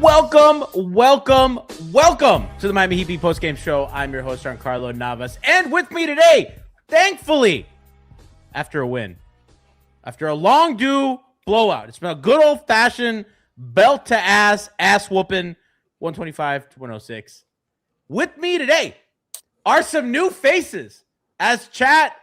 Welcome to the Miami Heat PostGame show. I'm your host, Giancarlo Navas, and with me today, thankfully, after a win, after a long due blowout, it's been a good old-fashioned belt to ass whooping, 125 to 106. With me today are some new faces, as chat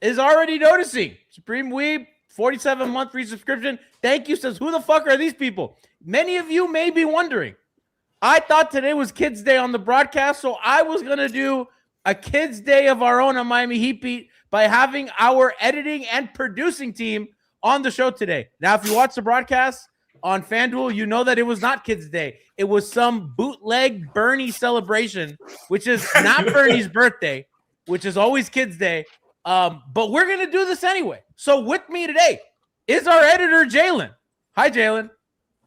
is already noticing. Supreme Weeb, 47-month free subscription. Thank you. Says, who the fuck are these people? Many of you may be wondering. I thought today was Kids Day on the broadcast, so I was going to do a Kids Day of our own on Miami Heat Beat by having our editing and producing team on the show today. Now, if you watch the broadcast on FanDuel, you know that it was not Kids Day. It was some bootleg Bernie celebration, which is not Bernie's birthday, which is always Kids Day. But we're going to do this anyway. So with me today is our editor, Jaaylan. Hi, Jaaylan.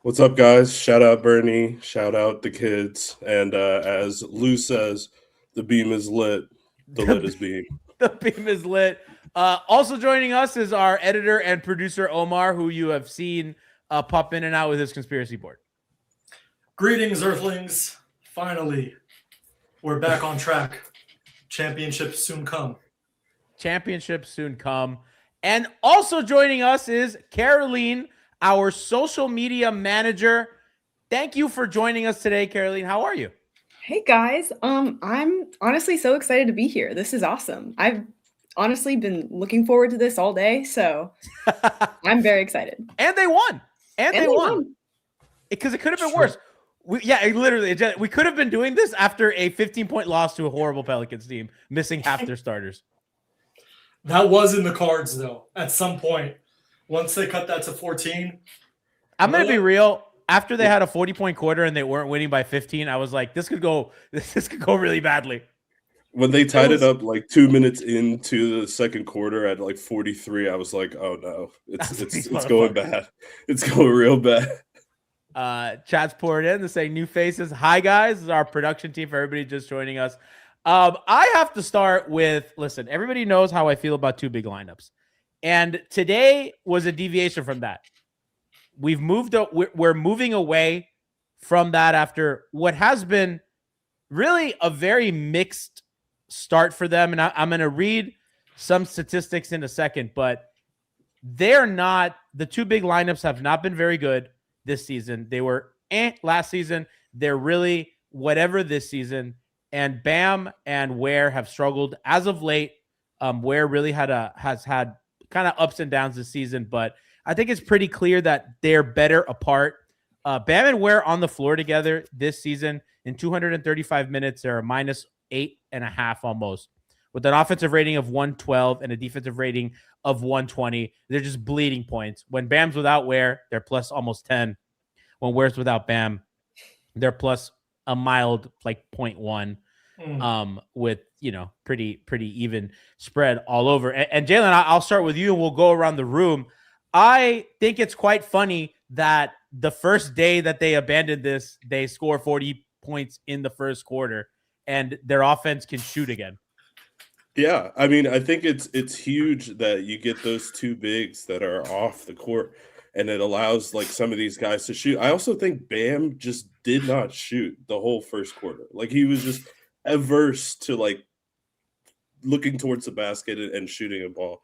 What's up, guys? Shout out Bernie. Shout out the kids. And as Lou says, the beam is lit. The lit is beam. The beam is lit. Also joining us is our editor and producer, Omar, who you have seen pop in and out with his conspiracy board. Greetings, Earthlings. Finally, we're back on track. Championships soon come. Championships soon come. And also joining us is Caroleen, our social media manager. Thank you for joining us today, Caroleen. How are you? Hey guys, I'm honestly so excited to be here. This is awesome. I've honestly been looking forward to this all day, so I'm very excited. And they won. And they won. Because it could have been worse. We could have been doing this after a 15-point loss to a horrible Pelicans team, missing half their starters. That was in the cards, though, at some point. Once they cut that to 14. I'm going to be real. After they had a 40-point quarter and they weren't winning by 15, I was like, this could go really badly. When they tied it up like 2 minutes into the second quarter at like 43, I was like, oh no, it's going bad. It's going real bad. Chat's poured in to say new faces. Hi, guys. This is our production team for everybody just joining us. I have to start with, listen, everybody knows how I feel about two big lineups. And today was a deviation from that. We're moving away from that after what has been really a very mixed start for them. And I'm going to read some statistics in a second, but the two big lineups have not been very good this season. They were last season. They're really whatever this season. And Bam and Ware have struggled as of late. Ware really has had kind of ups and downs this season, but I think it's pretty clear that they're better apart. Bam and Ware on the floor together this season in 235 minutes, they're a -8.5 almost, with an offensive rating of 112 and a defensive rating of 120. They're just bleeding points. When Bam's without Ware, they're plus almost 10. When Ware's without Bam, they're plus a mild like 0.1. With pretty even spread all over. And Jaaylan, I'll start with you and we'll go around the room. I think it's quite funny that the first day that they abandoned this, they score 40 points in the first quarter and their offense can shoot again. Yeah, I mean, I think it's huge that you get those two bigs that are off the court and it allows like some of these guys to shoot. I also think Bam just did not shoot the whole first quarter. Like he was just averse to like looking towards the basket and shooting a ball.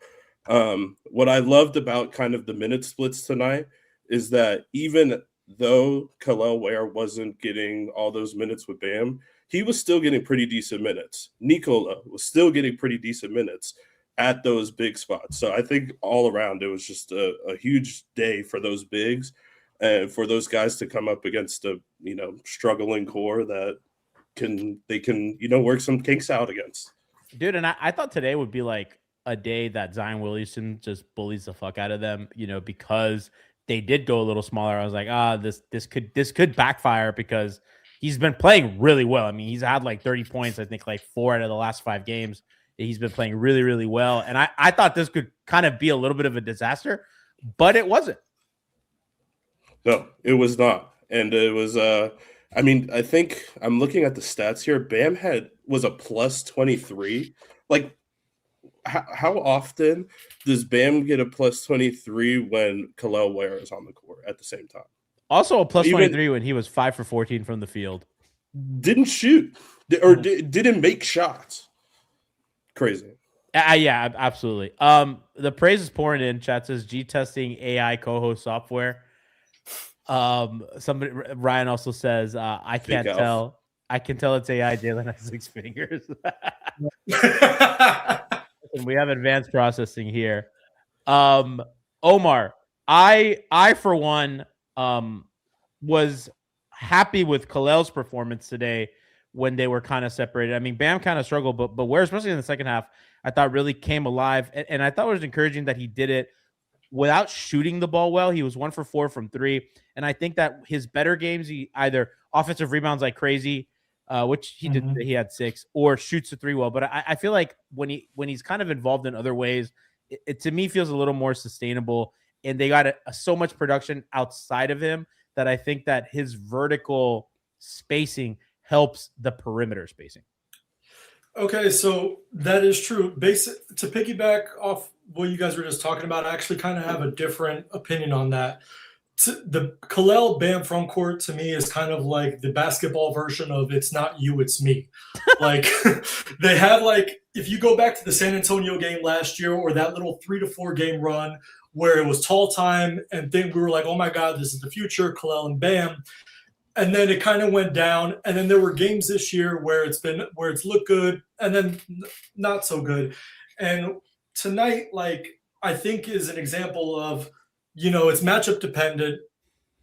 What I loved about kind of the minute splits tonight is that even though Kel'el Ware wasn't getting all those minutes with Bam, he was still getting pretty decent minutes. Nicola was still getting pretty decent minutes at those big spots. So I think all around it was just a huge day for those bigs and for those guys to come up against a struggling core that they can work some kinks out against. Dude, and I thought today would be like a day that Zion Williamson just bullies the fuck out of them, because they did go a little smaller. I was like, this could backfire because he's been playing really well. I mean, he's had like 30 points, I think like 4 out of the last 5 games. He's been playing really, really well. And I thought this could kind of be a little bit of a disaster, but it wasn't. No, it was not. And it was I think I'm looking at the stats here. Bam was a plus 23. Like, how often does Bam get a plus 23 when Kel'el Ware is on the court at the same time? Also a plus Even- 23 when he was 5 for 14 from the field. Didn't shoot or didn't make shots. Crazy. Yeah, absolutely. The praise is pouring in. Chat says G testing AI co-host software. Somebody Ryan also says I can't Elf. tell. I can tell it's AI. Jaaylan has 6 fingers. And we have advanced processing here. Omar, I for one was happy with Kalel's performance today when they were kind of separated. I mean, Bam kind of struggled, but where, especially in the second half, I thought really came alive. And I thought it was encouraging that he did it without shooting the ball well. He was 1 for 4 from 3. And I think that his better games, he either offensive rebounds like crazy, which he did, he had 6, or shoots the 3 well. But I feel like when he's kind of involved in other ways, it to me feels a little more sustainable. And they got so much production outside of him that I think that his vertical spacing helps the perimeter spacing. Okay, so that is true. To piggyback off what you guys were just talking about, I actually kind of have a different opinion on that. The Kalel Bam Frontcourt to me is kind of like the basketball version of "It's not you, it's me." Like they had if you go back to the San Antonio game last year, or that little 3 to 4 game run where it was tall time, and then we were like, "Oh my God, this is the future, Kalel and Bam." And then it kind of went down. And then there were games this year where it's looked good and then not so good. And tonight, I think is an example of, it's matchup dependent.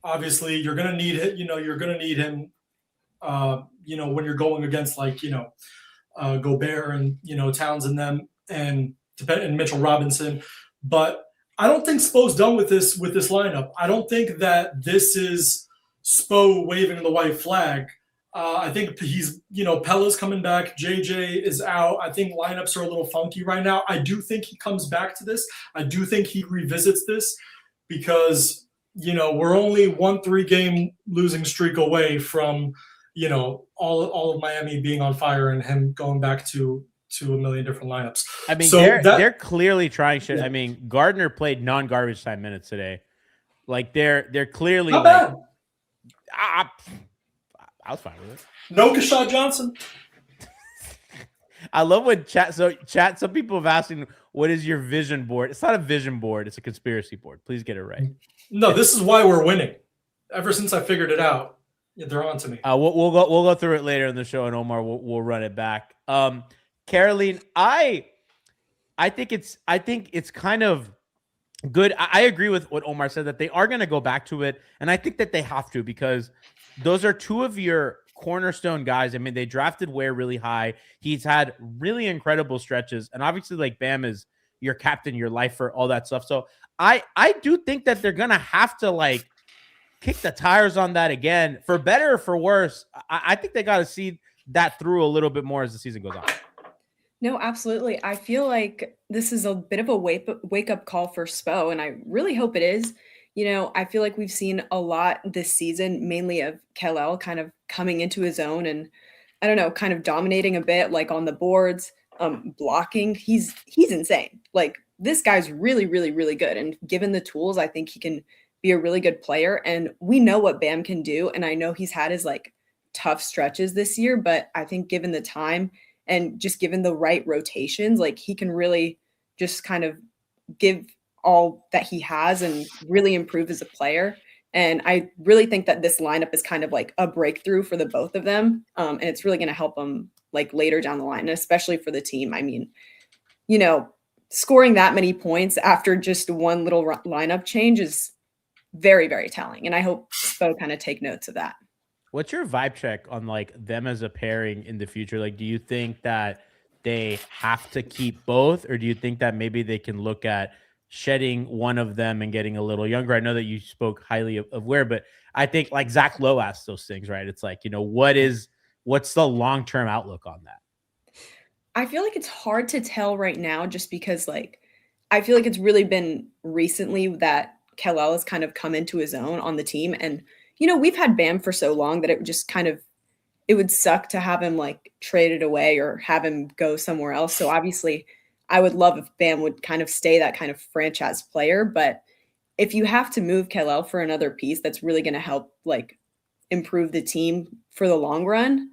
Obviously, you're going to need it. You're going to need him, when you're going against Gobert and, Towns and them and Mitchell Robinson. But I don't think Spo's done with this lineup. I don't think that this is Spo waving the white flag. I think he's, Pella's coming back. JJ is out. I think lineups are a little funky right now. I do think he comes back to this. I do think he revisits this because, we're only 1 3-game losing streak away from, all of Miami being on fire and him going back to a million different lineups. I mean, so they're clearly trying shit. Yeah. I mean, Gardner played non-garbage time minutes today. They're clearly not bad. I was fine with it. No Kashad Johnson. I love when chat. Some people have asked, what is your vision board? It's not a vision board. It's a conspiracy board. Please get it right. No, this is why we're winning. Ever since I figured it out, they're on to me. We'll go through it later in the show, and Omar we'll run it back. Caroleen, I think it's kind of good. I agree with what Omar said, that they are going to go back to it. And I think that they have to, because those are 2 of your cornerstone guys. I mean, they drafted Ware really high. He's had really incredible stretches. And obviously, Bam is your captain, your lifer, all that stuff. So I do think that they're going to have to kick the tires on that again, for better or for worse. I think they got to see that through a little bit more as the season goes on. No, absolutely. I feel like this is a bit of a wake-up call for Spo, and I really hope it is. I feel like we've seen a lot this season, mainly of Kalel kind of coming into his own and, I don't know, kind of dominating a bit, on the boards, blocking. He's insane. This guy's really, really, really good. And given the tools, I think he can be a really good player. And we know what Bam can do. And I know he's had his, tough stretches this year, but I think given the time and just given the right rotations, he can really just kind of give all that he has and really improve as a player. And I really think that this lineup is kind of a breakthrough for the both of them. And it's really going to help them later down the line, and especially for the team. I mean, scoring that many points after just one little lineup change is very, very telling. And I hope Spo kind of take notes of that. What's your vibe check on them as a pairing in the future? Do you think that they have to keep both, or do you think that maybe they can look at shedding one of them and getting a little younger? I know that you spoke highly of Ware, but I think Zach Lowe asked those things, right? It's what's the long-term outlook on that? I feel like it's hard to tell right now, just because I feel like it's really been recently that Kalel has kind of come into his own on the team. And we've had Bam for so long that it would just it would suck to have him traded away or have him go somewhere else. So obviously I would love if Bam would kind of stay that kind of franchise player, but if you have to move Kellel for another piece that's really going to help like improve the team for the long run,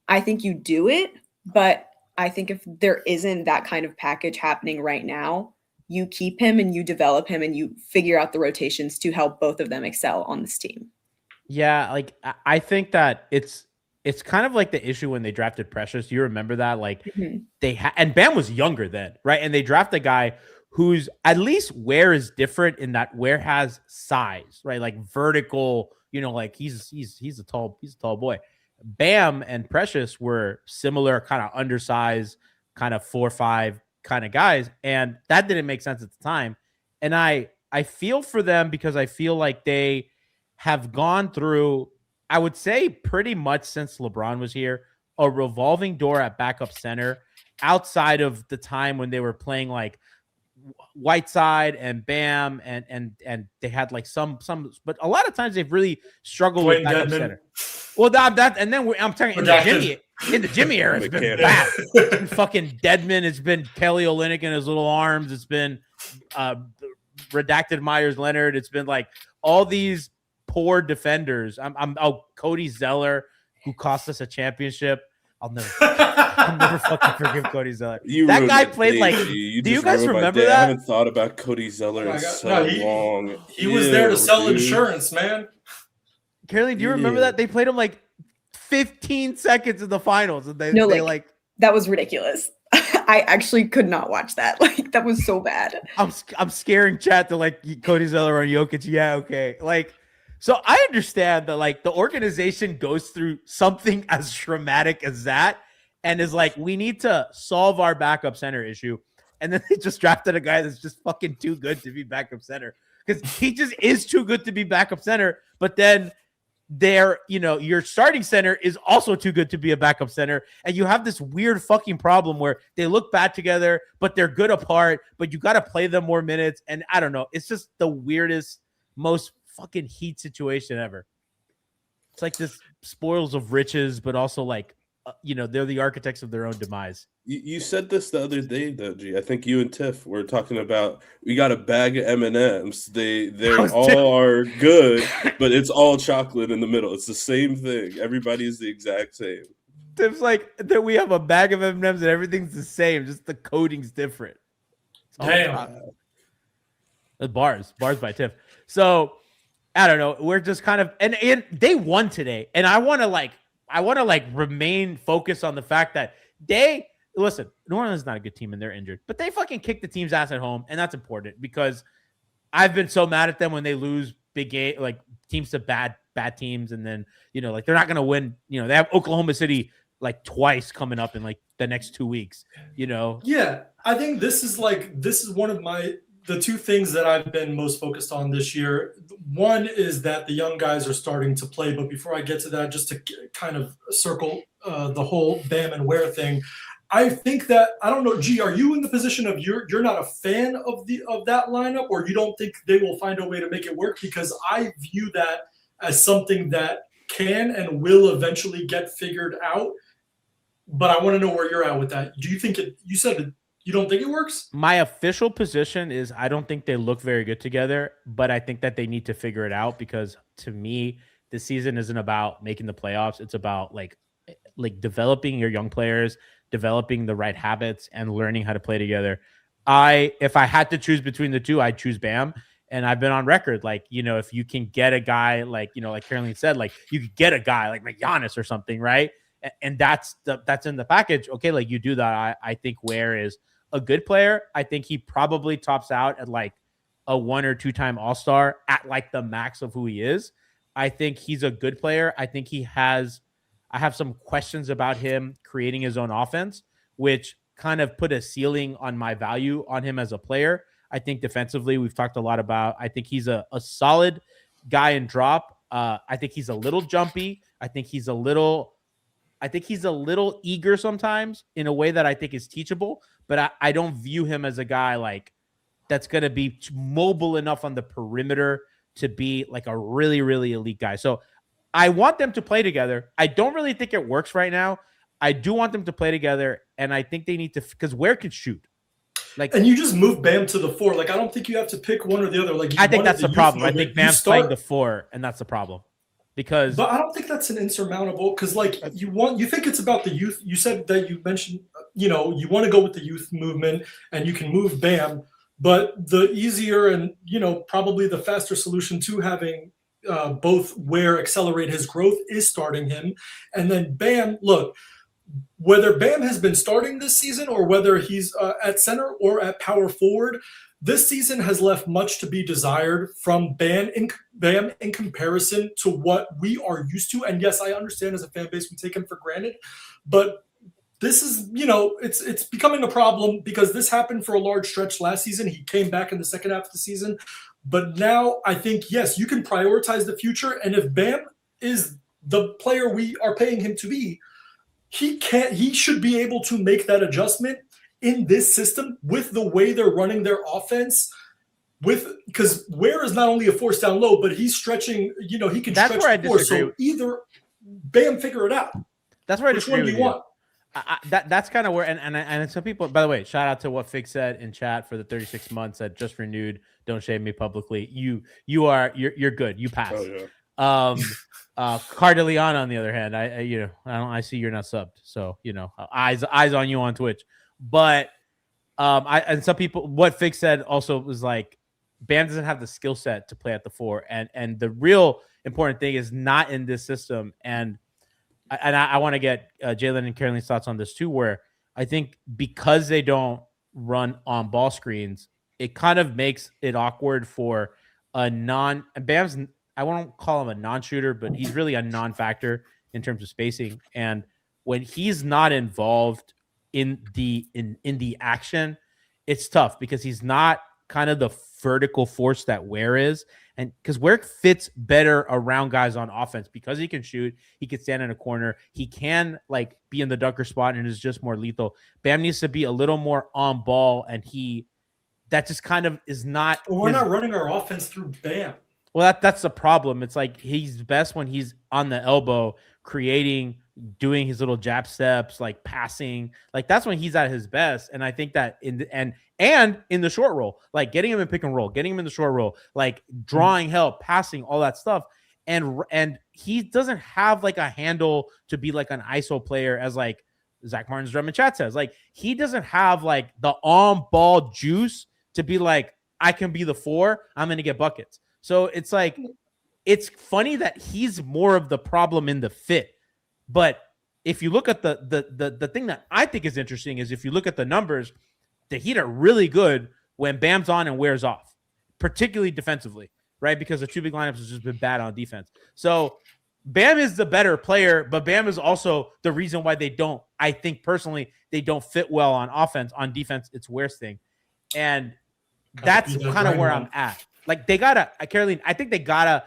I think you do it. But I think if there isn't that kind of package happening right now, you keep him and you develop him and you figure out the rotations to help both of them excel on this team. Yeah, like I think that it's kind of like the issue when they drafted Precious. You remember that? Like and Bam was younger then, right? And they draft a guy who's at least Ware is different in that Ware has size, right? Like vertical, like he's a tall boy. Bam and Precious were similar, kind of undersized, kind of 4'5" kind of guys, and that didn't make sense at the time. And I feel for them because I feel like they have gone through, I would say pretty much since LeBron was here, a revolving door at backup center outside of the time when they were playing like Whiteside and Bam and they had like some, but a lot of times they've really struggled with backup center. Well, that and then I'm talking in the Jimmy era, it's been bad. It's been fucking Deadman. It's been Kelly Olynyk and his little arms. It's been redacted Myers Leonard. It's been like all these poor defenders. Cody Zeller, who cost us a championship. I'll never fucking forgive Cody Zeller. That guy played like. Do you guys remember that? I haven't thought about Cody Zeller in so long. He was there to sell insurance, man. Caroleen, do you remember that? They played him like 15 seconds in the finals, and they that was ridiculous. I actually could not watch that. Like that was so bad. I'm scaring chat to like Cody Zeller or Jokic. Yeah, okay. Like, so I understand that like the organization goes through something as traumatic as that, and is like, we need to solve our backup center issue, and then they just drafted a guy that's just fucking too good to be backup center because he just is too good to be backup center, but then. Your starting center is also too good to be a backup center. And you have this weird fucking problem where they look bad together, but they're good apart, but you got to play them more minutes. And I don't know. It's just the weirdest, most fucking Heat situation ever. It's like this spoils of riches, but also like, they're the architects of their own demise. You said this the other day, though, G. I think you and Tiff were talking about we got a bag of M&Ms. They all are good, but it's all chocolate in the middle. It's the same thing. Everybody's the exact same. Tiff's like that. We have a bag of M&Ms and everything's the same. Just the coating's different. Damn. Bars by Tiff. So I don't know. We're just kind of and they won today, and I want to remain focused on the fact that listen, New Orleans is not a good team and they're injured, but they fucking kick the team's ass at home. And that's important because I've been so mad at them when they lose big game, like teams to bad teams. And then, like they're not going to win, they have Oklahoma City like twice coming up in like the next 2 weeks, Yeah. I think this is one of the two things that I've been most focused on this year. One is that the young guys are starting to play, but before I get to that, just to kind of circle the whole Bam and Ware thing, I think that, I don't know, G, are you in the position of you're not a fan of that lineup, or you don't think they will find a way to make it work? Because I view that as something that can and will eventually get figured out. But I want to know where you're at with that. Do you think you said you don't think it works? My official position is I don't think they look very good together, but I think that they need to figure it out because to me, the season isn't about making the playoffs. It's about like developing your young players, developing the right habits and learning how to play together. If I had to choose between the two, I'd choose Bam. And I've been on record, like, if you can get a guy like, like Caroleen said, like you could get a guy like Giannis or something, right? And that's in the package. Okay, like you do that. I think Ware is a good player. I think he probably tops out at like a 1 or 2 time All-Star at like the max of who he is. I think he's a good player. I think I have some questions about him creating his own offense, which kind of put a ceiling on my value on him as a player. I think defensively, we've talked a lot about, I think he's a solid guy in drop. I think he's a little jumpy. I think he's a little eager sometimes in a way that I think is teachable, but I don't view him as a guy like that's going to be mobile enough on the perimeter to be like a really, really elite guy. So I want them to play together. I don't really think it works right now. I do want them to play together, and I think they need to, because Ware can shoot. Like, and you just move Bam to the 4. Like, I don't think you have to pick one or the other. Like, I think that's the problem. I think Bam's playing the 4, and that's the problem. Because, but I don't think that's an insurmountable, because like you think it's about the youth. You said that you mentioned, you want to go with the youth movement and you can move Bam, but the easier and probably the faster solution to having both where accelerate his growth is starting him. And then Bam, look, whether Bam has been starting this season or whether he's at center or at power forward, this season has left much to be desired from Bam in comparison to what we are used to. And yes, I understand as a fan base, we take him for granted, but this is, it's becoming a problem because this happened for a large stretch last season. He came back in the second half of the season. But now I think, yes, you can prioritize the future. And if Bam is the player we are paying him to be, he should be able to make that adjustment in this system with the way they're running their offense. Because Ware is not only a force down low, but he's stretching, he can that's stretch where I the floor. disagree. So either Bam, figure it out. That's where I Which disagree one do with you you. want? That's kind of where, and some people, by the way, shout out to what Fig said in chat for the 36 months that just renewed. Don't shame me publicly. You're good. You pass. Oh, yeah. Cardelian on the other hand, I see you're not subbed, so eyes on you on Twitch. But and some people, what Fig said also was like, Bam doesn't have the skill set to play at the 4, and the real important thing is not in this system. And I want to get Jaaylan and Caroleen's thoughts on this too, where I think because they don't run on ball screens, it kind of makes it awkward for Bam's, I won't call him a non-shooter, but he's really a non-factor in terms of spacing. And when he's not involved in the action, it's tough because he's not kind of the vertical force that Ware is. And because Ware fits better around guys on offense because he can shoot, he can stand in a corner, he can be in the dunker spot and is just more lethal. Bam needs to be a little more on ball, and that just kind of is not. We're not running our offense through Bam. Well, that's the problem. It's like he's best when he's on the elbow, creating, doing his little jab steps, passing. That's when he's at his best. And I think that in the short roll, getting him in pick and roll, getting him in the short roll, drawing help, passing, all that stuff. And he doesn't have a handle to be an ISO player, as Zach Martin's drum and chat says. He doesn't have the on ball juice to be I can be the 4, I'm going to get buckets. So it's it's funny that he's more of the problem in the fit. But if you look at the thing that I think is interesting is if you look at the numbers, the Heat are really good when Bam's on and Ware's off, particularly defensively, right? Because the two big lineups has just been bad on defense. So Bam is the better player, but Bam is also the reason why I think personally, they don't fit well on offense. On defense, it's Ware's thing. And that's kind of where I'm at. They gotta, Caroleen, I think they gotta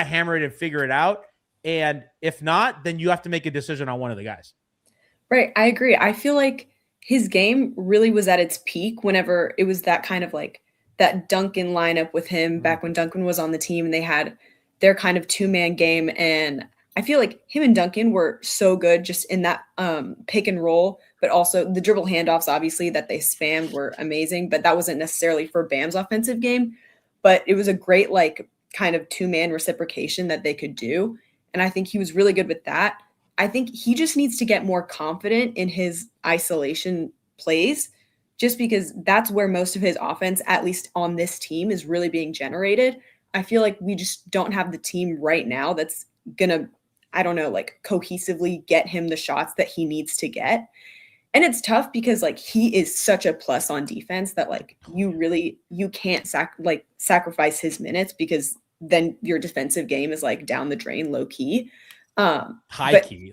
hammer it and figure it out. And if not, then you have to make a decision on one of the guys. Right. I agree. I feel like his game really was at its peak whenever it was that kind of that Duncan lineup with him back when Duncan was on the team and they had their kind of 2-man game. And I feel like him and Duncan were so good just in that pick and roll, but also the dribble handoffs, obviously, that they spammed were amazing, but that wasn't necessarily for Bam's offensive game. But it was a great, kind of 2-man reciprocation that they could do. And I think he was really good with that. I think he just needs to get more confident in his isolation plays, just because that's where most of his offense, at least on this team, is really being generated. I feel like we just don't have the team right now that's going to, cohesively get him the shots that he needs to get. And it's tough because he is such a plus on defense that you can't sacrifice his minutes, because then your defensive game is down the drain, low key. High key.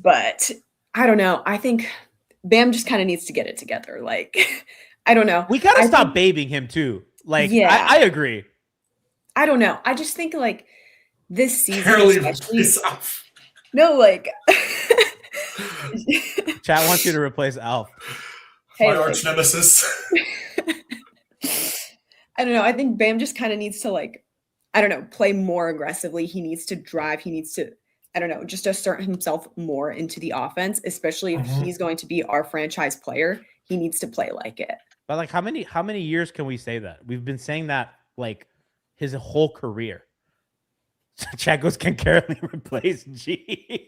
But I don't know. I think Bam just kind of needs to get it together. I don't know. We gotta stop babying him too. Yeah. I agree. I don't know. I just think this season, Caroleen, especially. No, Chat wants you to replace Alf. My arch nemesis. I don't know. I think Bam just kind of needs to play more aggressively. He needs to drive. He needs to, just assert himself more into the offense, especially if he's going to be our franchise player. he needs to play like it. But like, how many years can we say that? We've been saying that like his whole career. Chat goes, can Caroleen replace G?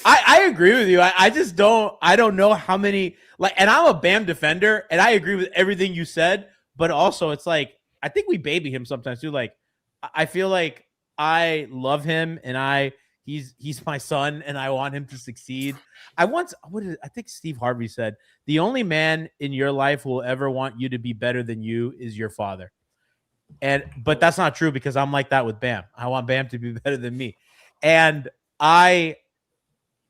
I agree with you. I just don't know how many, like, and I'm a Bam defender and I agree with everything you said, but also it's like, I think we baby him sometimes too. Like, I feel like I love him and he's my son and I want him to succeed. I think Steve Harvey said, the only man in your life who will ever want you to be better than you is your father. But that's not true because I'm like that with Bam. I want Bam to be better than me. And I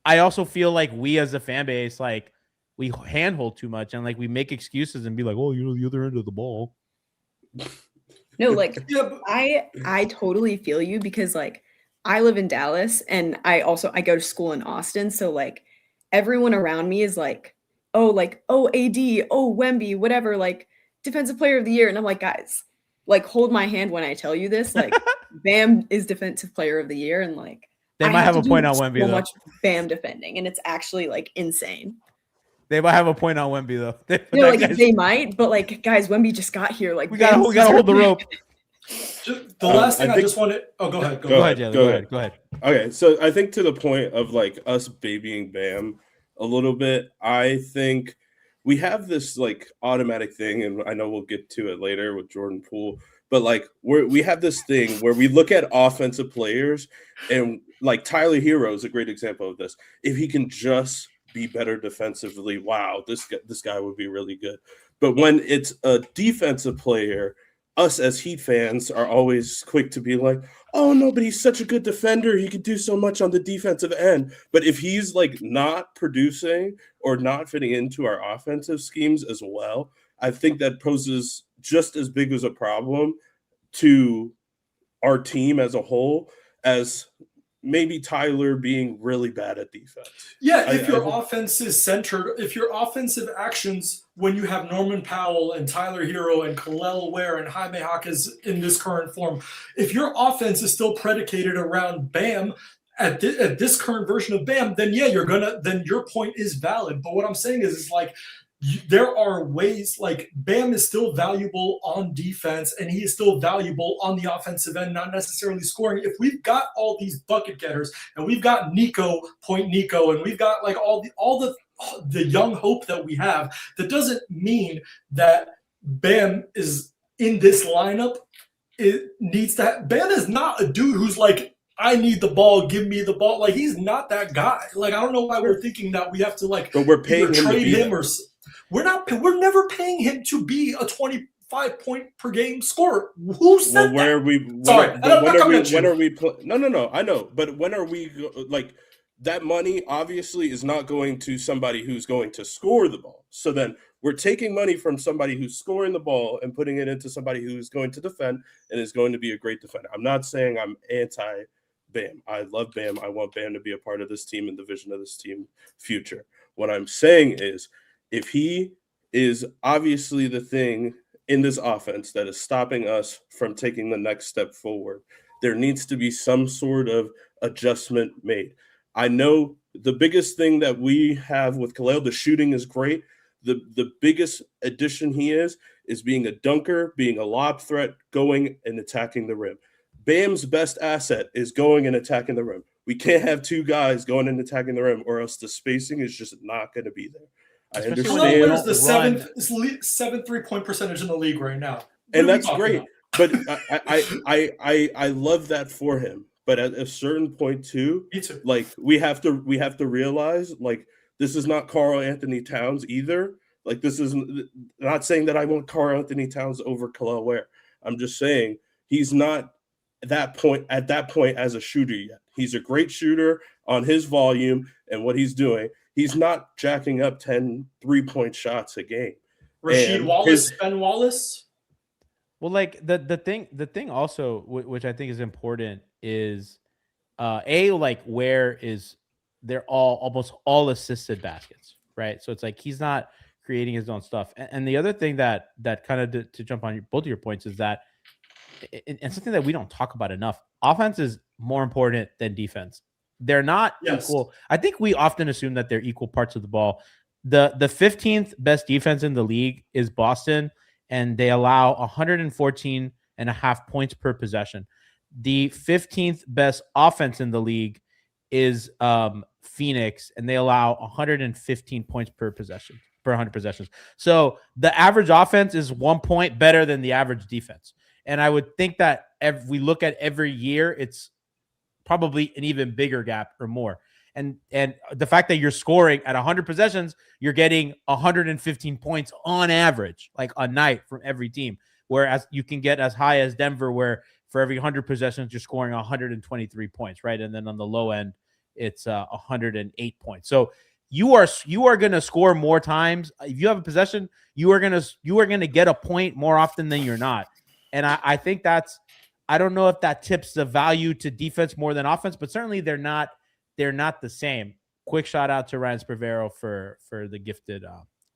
also feel like we as a fan base, like, we handhold too much and like we make excuses and be like, oh, the other end of the ball. No, like I totally feel you because like I live in Dallas and I go to school in Austin. So like everyone around me is like, oh, AD, oh, Wemby, whatever, like defensive player of the year. And I'm like, guys, like hold my hand when I tell you this. Like Bam is defensive player of the year. And like they might have a point on Wemby, so though. much Bam defending, and it's actually like insane. They might have a point on Wemby, though. They might, but like, guys, Wemby just got here. Like, we gotta hold the rope. The last thing I just wanted. Oh, go ahead. Go ahead. Go ahead. Okay, so I think to the point of like us babying Bam a little bit, I think we have this like automatic thing, and I know we'll get to it later with Jordan Poole, but like we have this thing where we look at offensive players, and like Tyler Hero is a great example of this. If he can just be better defensively, wow, this guy would be really good. But when it's a defensive player, us as Heat fans are always quick to be like, oh no, but he's such a good defender, he could do so much on the defensive end. But if he's like not producing or not fitting into our offensive schemes as well, I think that poses just as big as a problem to our team as a whole as maybe Tyler being really bad at defense. Yeah, if your offense is centered, if your offensive actions, when you have Norman Powell and Tyler Hero and Kel'el Ware and Jaime Jaquez in this current form, if your offense is still predicated around Bam at this current version of Bam, then yeah, then your point is valid. But what I'm saying is like, there are ways, like Bam is still valuable on defense and he is still valuable on the offensive end, not necessarily scoring. If we've got all these bucket getters and we've got Nico and we've got like all the young hope that we have, that doesn't mean that Bam is in this lineup. It needs to Bam is not a dude who's like, I need the ball, give me the ball. Like, he's not that guy. Like, I don't know why we're thinking that we have to like, but we're paying him trade to be him or we're never paying him to be a 25-point per game scorer. Who said where that? are we? Sorry, when are we? No, I know. But when are we? Like, that money obviously is not going to somebody who's going to score the ball. So then we're taking money from somebody who's scoring the ball and putting it into somebody who's going to defend and is going to be a great defender. I'm not saying I'm anti-Bam. I love Bam. I want Bam to be a part of this team and the vision of this team future. What I'm saying is, if he is obviously the thing in this offense that is stopping us from taking the next step forward, there needs to be some sort of adjustment made. I know the biggest thing that we have with Kel'el, the shooting is great. The biggest addition he is being a dunker, being a lob threat, going and attacking the rim. Bam's best asset is going and attacking the rim. We can't have two guys going and attacking the rim, or else the spacing is just not going to be there. I understand. Where's the seventh 3-point percentage in the league right now? And that's great. But I love that for him. But at a certain point too, like we have to realize, like, this is not Karl Anthony Towns either. Like, this is not saying that I want Karl Anthony Towns over Kel'el Ware. I'm just saying he's not at that point as a shooter yet. He's a great shooter on his volume and what he's doing. He's not jacking up 10 3-point shots a game. Rasheed Wallace, Ben Wallace. Well, like the thing also, which I think is important, is like Ware is, they're almost all assisted baskets, right? So it's like he's not creating his own stuff. And the other thing that kind of to jump on both of your points is that, and something that we don't talk about enough, offense is more important than defense They're not equal. I think we often assume that they're equal parts of the ball. The 15th best defense in the league is Boston, and they allow 114.5 points per possession. The 15th best offense in the league is Phoenix, and they allow 115 points per possession, per 100 possessions. So the average offense is 1 point better than the average defense. And I would think that if we look at every year, it's probably an even bigger gap or more. And the fact that you're scoring at 100 possessions, you're getting 115 points on average, like a night from every team. Whereas you can get as high as Denver, where for every 100 possessions, you're scoring 123 points, right? And then on the low end, it's 108 points. So you are going to score more times. If you have a possession, you are going to get a point more often than you're not. And I think I don't know if that tips the value to defense more than offense, but certainly they're not the same. Quick shout out to Ryan Spervero for the gifted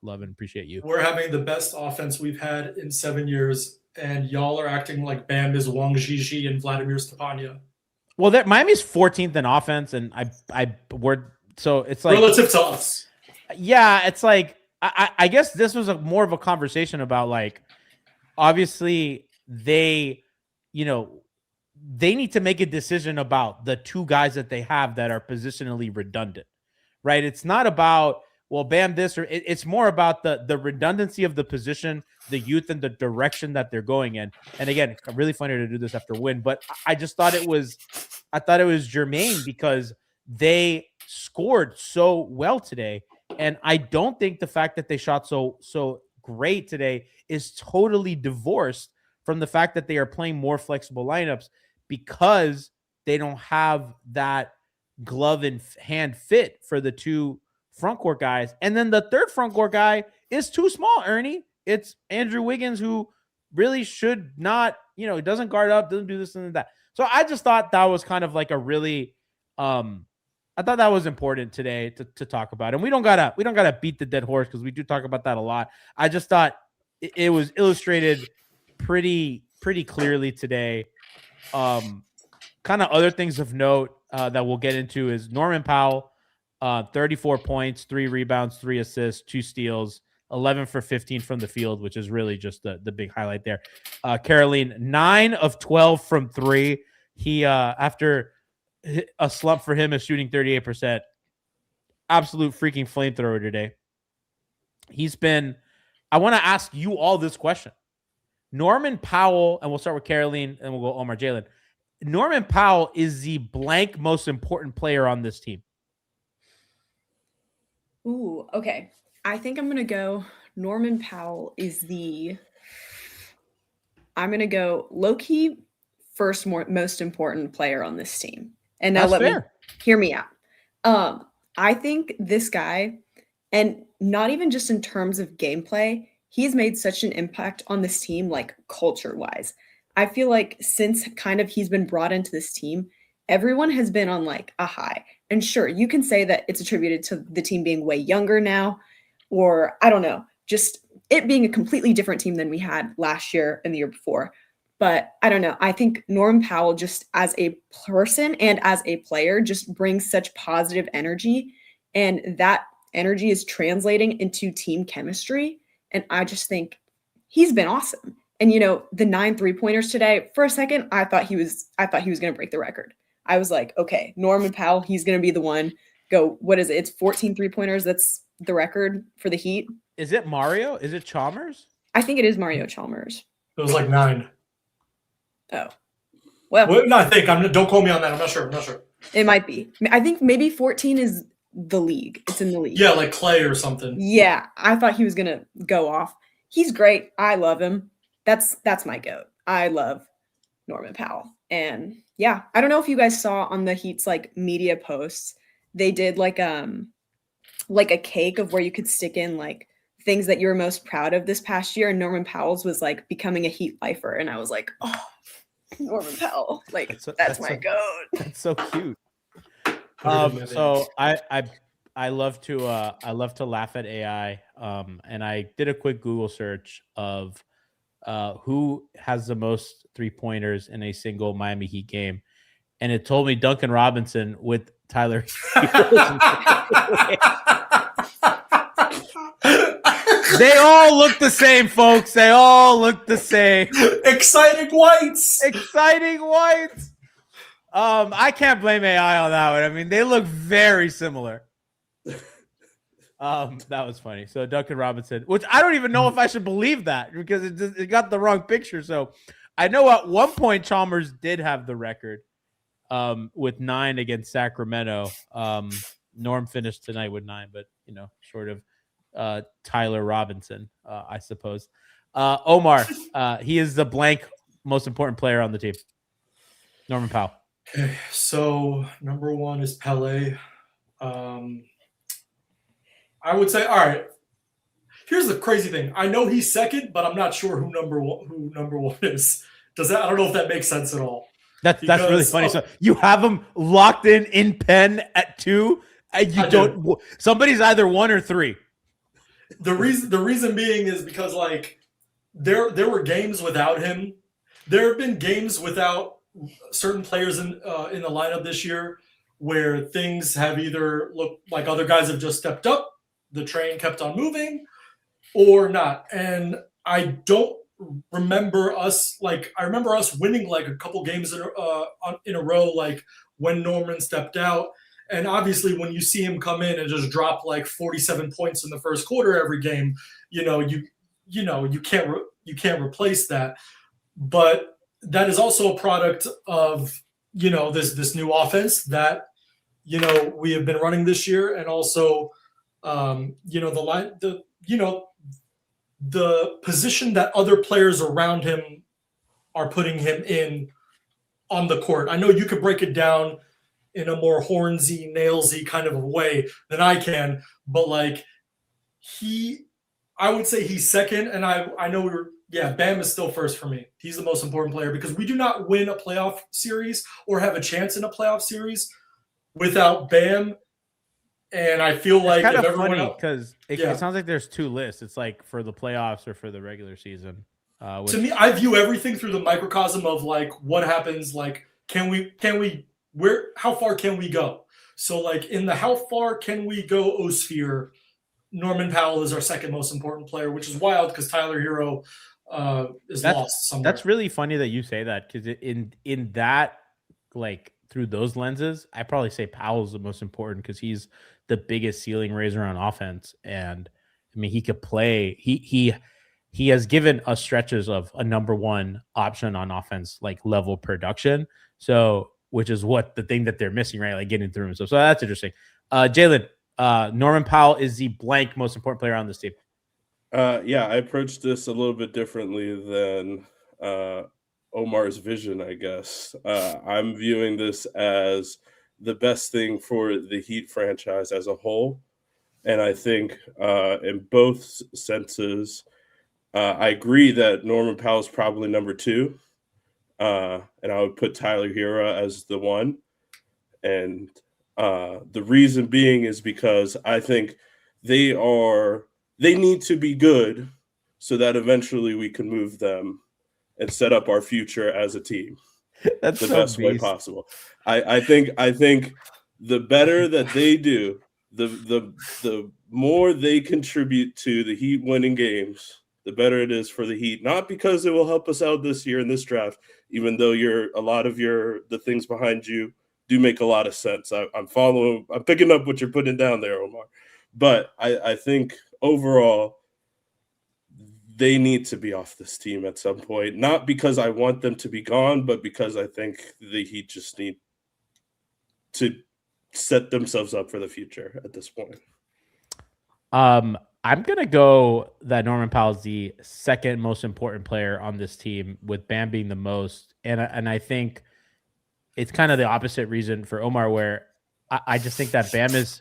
love and appreciate you. We're having the best offense we've had in 7 years, and y'all are acting like Bam is Wang Zhizhi and Vladimir Stepania. Well, Miami's 14th in offense, and so it's like relative to us. Yeah, it's like I guess this was more of a conversation about, like, obviously they need to make a decision about the two guys that they have that are positionally redundant, right? It's not about, well, Bam this, or it's more about the redundancy of the position, the youth, and the direction that they're going in. And again, really funny to do this after win, but I just thought it was germane because they scored so well today. And I don't think the fact that they shot so great today is totally divorced from the fact that they are playing more flexible lineups, because they don't have that glove in hand fit for the two front court guys. And then the third front court guy is too small, Ernie. It's Andrew Wiggins, who really should not, he doesn't guard up, doesn't do this and that. So I just thought that was kind of like a really, I thought that was important today to talk about. And we don't gotta beat the dead horse, because we do talk about that a lot. I just thought it was illustrated pretty clearly today. Kind of other things of note that we'll get into is Norman Powell, 34 points, 3 rebounds, 3 assists, 2 steals, 11 for 15 from the field, which is really just the big highlight there. Caroleen, 9 of 12 from 3. He, after a slump for him, is shooting 38%. Absolute freaking flamethrower today. I want to ask you all this question. Norman Powell, and we'll start with Caroleen, and we'll go Omar, Jaaylan. Norman Powell is the blank most important player on this team. Ooh, okay. I think I'm going to go Norman Powell is I'm going to go low-key first most important player on this team. And now me hear me out. I think this guy, and not even just in terms of gameplay, he's made such an impact on this team, like culture-wise. I feel like since kind of he's been brought into this team, everyone has been on like a high. And sure, you can say that it's attributed to the team being way younger now, or I don't know, just it being a completely different team than we had last year and the year before. But I don't know. I think Norman Powell, just as a person and as a player, just brings such positive energy, and that energy is translating into team chemistry. And I just think he's been awesome. And, the 9 3-pointers today, for a second, I thought he was going to break the record. I was like, okay, Norman Powell, he's going to be the one. Go, what is it? It's 14 3-pointers. That's the record for the Heat. Is it Mario? Is it Chalmers? I think it is Mario Chalmers. It was like 9. Oh. Well, no, I think. Don't quote me on that. I'm not sure. It might be. I think maybe 14 is the league. It's in the league. Yeah, like Clay or something. Yeah, I thought he was going to go off. He's great. I love him. That's my goat. I love Norman Powell. And yeah, I don't know if you guys saw on the Heat's like media posts, they did like a cake of where you could stick in like things that you were most proud of this past year. And Norman Powell's was like becoming a Heat lifer. And I was like, oh, Norman Powell. Like that's my goat. That's so cute. So I love to laugh at AI. And I did a quick Google search of who has the most 3-pointers in a single Miami Heat game, and it told me Duncan Robinson with Tyler. They all look the same, folks. They all look the same. Exciting whites. Exciting whites. I can't blame AI on that one. I mean, they look very similar. That was funny. So Duncan Robinson, which I don't even know if I should believe that because it got the wrong picture. So I know at one point Chalmers did have the record with 9 against Sacramento. Norm finished tonight with 9, but short of Tyler Robinson, I suppose. Omar, he is the blank most important player on the team. Norman Powell. Okay, so number 1 is Pele. I would say, all right. Here's the crazy thing. I know he's second, but I'm not sure who number one is. I don't know if that makes sense at all. That's really funny. So you have him locked in pen at 2, and you don't. Somebody's either 1 or 3. The reason being is because like there were games without him. There have been games without certain players in the lineup this year where things have either looked like other guys have just stepped up, the train kept on moving, or not. And I don't remember us I remember us winning like a couple games in a row, like when Norman stepped out. And obviously, when you see him come in and just drop like 47 points in the first quarter every game, you can't replace that. But that is also a product of this new offense that we have been running this year, and also the position that other players around him are putting him in on the court. I know you could break it down in a more hornsy, nailsy kind of a way than I can, but like I would say he's second, and I know Bam is still first for me. He's the most important player because we do not win a playoff series or have a chance in a playoff series without Bam. And I feel like kind if of everyone funny else, because it sounds like there's 2 lists. It's like for the playoffs or for the regular season. To me, I view everything through the microcosm of like what happens. Like, how far can we go? So like in the how far can we go Osphere, Norman Powell is our second most important player, which is wild because Tyler Hero is lost somewhere. That's really funny that you say that because in that, like through those lenses, I probably say Powell's the most important because he's the biggest ceiling raiser on offense. And I mean, he could play. He has given us stretches of a number 1 option on offense, like level production. So, which is what the thing that they're missing, right? Like getting through him. So that's interesting. Jaaylan, Norman Powell is the blank most important player on this team. I approached this a little bit differently than Omar's vision, I guess. I'm viewing this as the best thing for the Heat franchise as a whole. And I think in both senses, I agree that Norman Powell is probably number 2. And I would put Tyler Hero as the 1. And the reason being is because I think they need to be good so that eventually we can move them and set up our future as a team. That's the best way possible. I think the better that they do, the more they contribute to the Heat winning games, the better it is for the Heat. Not because it will help us out this year in this draft, even though the things behind you do make a lot of sense. I'm picking up what you're putting down there, Omar. But I think overall, they need to be off this team at some point. Not because I want them to be gone, but because I think the Heat just need to set themselves up for the future at this point. I'm going to go that Norman Powell's the second most important player on this team, with Bam being the most. And I think it's kind of the opposite reason for Omar, where I just think that Bam is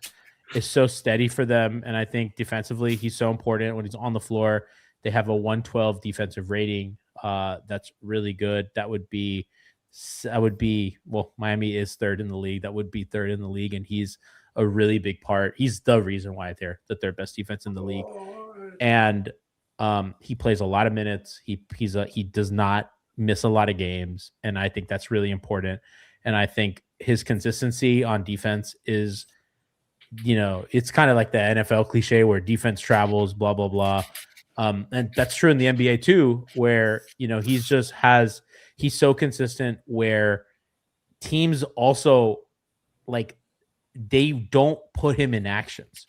so steady for them. And I think defensively, he's so important when he's on the floor. They have a 112 defensive rating. That's really good. That would be, Miami is 3rd in the league. That would be 3rd in the league. And he's a really big part. He's the reason why they're the 3rd best defense in the league. And he plays a lot of minutes. He does not miss a lot of games. And I think that's really important. And I think his consistency on defense is, it's kind of like the NFL cliche where defense travels, blah, blah, blah. And that's true in the NBA too, where, he's so consistent where teams also like, they don't put him in actions,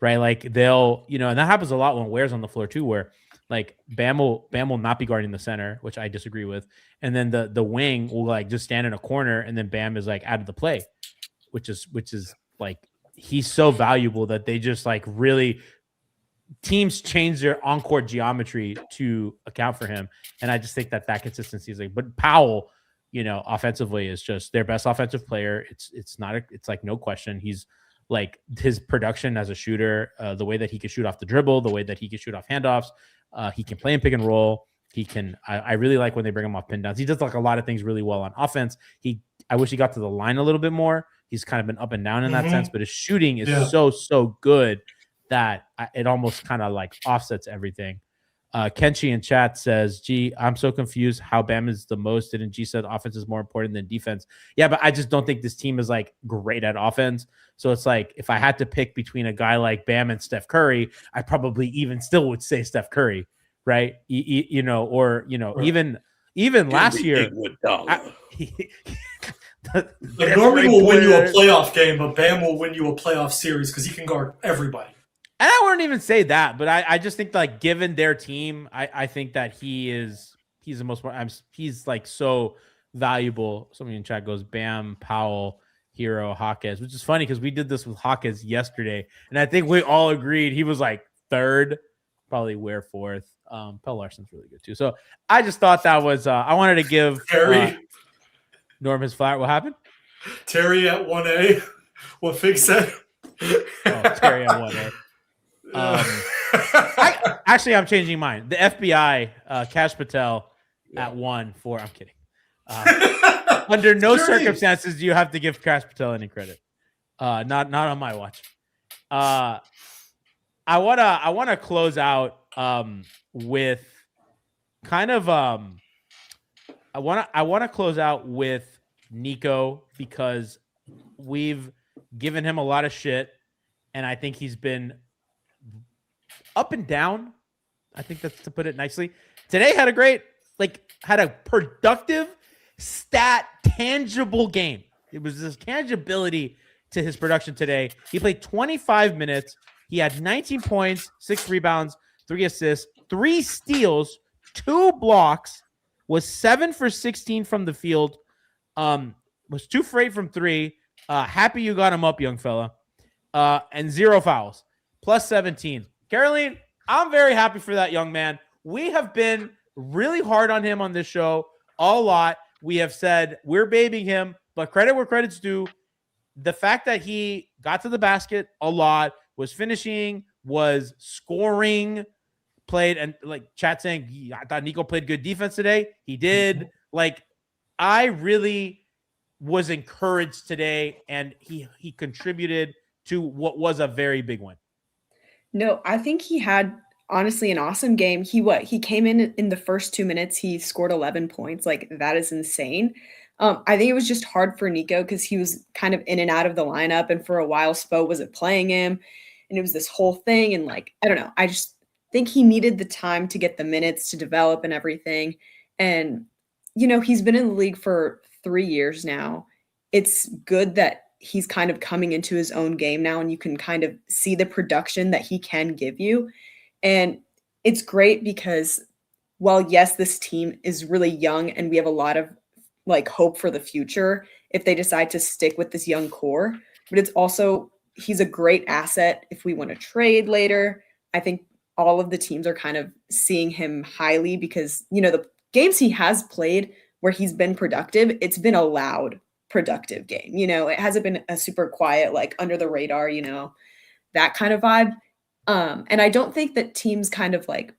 right? Like they'll, and that happens a lot when Ware's on the floor too, where like Bam will not be guarding the center, which I disagree with. And then the wing will like just stand in a corner and then Bam is like out of the play, which is like, he's so valuable that they just like really teams change their on-court geometry to account for him. And I just think that consistency is like, but Powell, offensively is just their best offensive player. It's like no question. He's like his production as a shooter, the way that he can shoot off the dribble, the way that he can shoot off handoffs. He can play in pick and roll. He can, I really like when they bring him off pin downs. He does like a lot of things really well on offense. I wish he got to the line a little bit more. He's kind of been up and down in that sense, but his shooting is so good that it almost kind of like offsets everything. Kenshi in chat says, "Gee, I'm so confused how Bam is the most." Didn't G said offense is more important than defense? Yeah, but I just don't think this team is like great at offense. So it's like if I had to pick between a guy like Bam and Steph Curry, I probably even still would say Steph Curry, right? Even last year. Norman will win you a playoff game, but Bam will win you a playoff series because he can guard everybody. And I wouldn't even say that, but I just think like given their team, I think that he's the most, he's like so valuable. Somebody in chat goes Bam, Powell, Hero, Hawkes, which is funny because we did this with Hawkes yesterday. And I think we all agreed he was like third, probably Ware fourth. Pell Larson's really good too. So I just thought that was, I wanted to give Terry Norm his flat. What happened? Terry at 1A. What Fig said. Terry at 1A. I'm changing mine. The FBI, Cash Patel at 1 4. I'm kidding. Under no circumstances do you have to give Cash Patel any credit. Not on my watch. I wanna close out with kind of I wanna close out with Nico because we've given him a lot of shit, and I think he's been up and down. I think that's to put it nicely. Today had a productive, tangible game. It was this tangibility to his production today. He played 25 minutes. He had 19 points, 6 rebounds, 3 assists, 3 steals, 2 blocks, was 7 for 16 from the field, was 2 for 8 from 3. Happy you got him up, young fella. And 0 fouls, plus 17. Caroleen, I'm very happy for that young man. We have been really hard on him on this show a lot. We have said we're babying him, but credit where credit's due. The fact that he got to the basket a lot, was finishing, was scoring, played, and like chat saying, I thought Nico played good defense today. He did. Like, I really was encouraged today, and he contributed to what was a very big win. No, I think he had honestly an awesome game. He came in the first 2 minutes, he scored 11 points. Like, that is insane. I think it was just hard for Nico because he was kind of in and out of the lineup, and for a while Spo wasn't playing him, and it was this whole thing. And like, I don't know, I just think he needed the time to get the minutes to develop and everything. And he's been in the league for 3 years now. It's good that he's kind of coming into his own game now, and you can kind of see the production that he can give you. And it's great because while yes, this team is really young and we have a lot of like hope for the future if they decide to stick with this young core, but it's also, he's a great asset if we want to trade later. I think all of the teams are kind of seeing him highly because, the games he has played where he's been productive, it's been a loud, productive game. It hasn't been a super quiet, like under the radar, that kind of vibe. And I don't think that teams kind of like,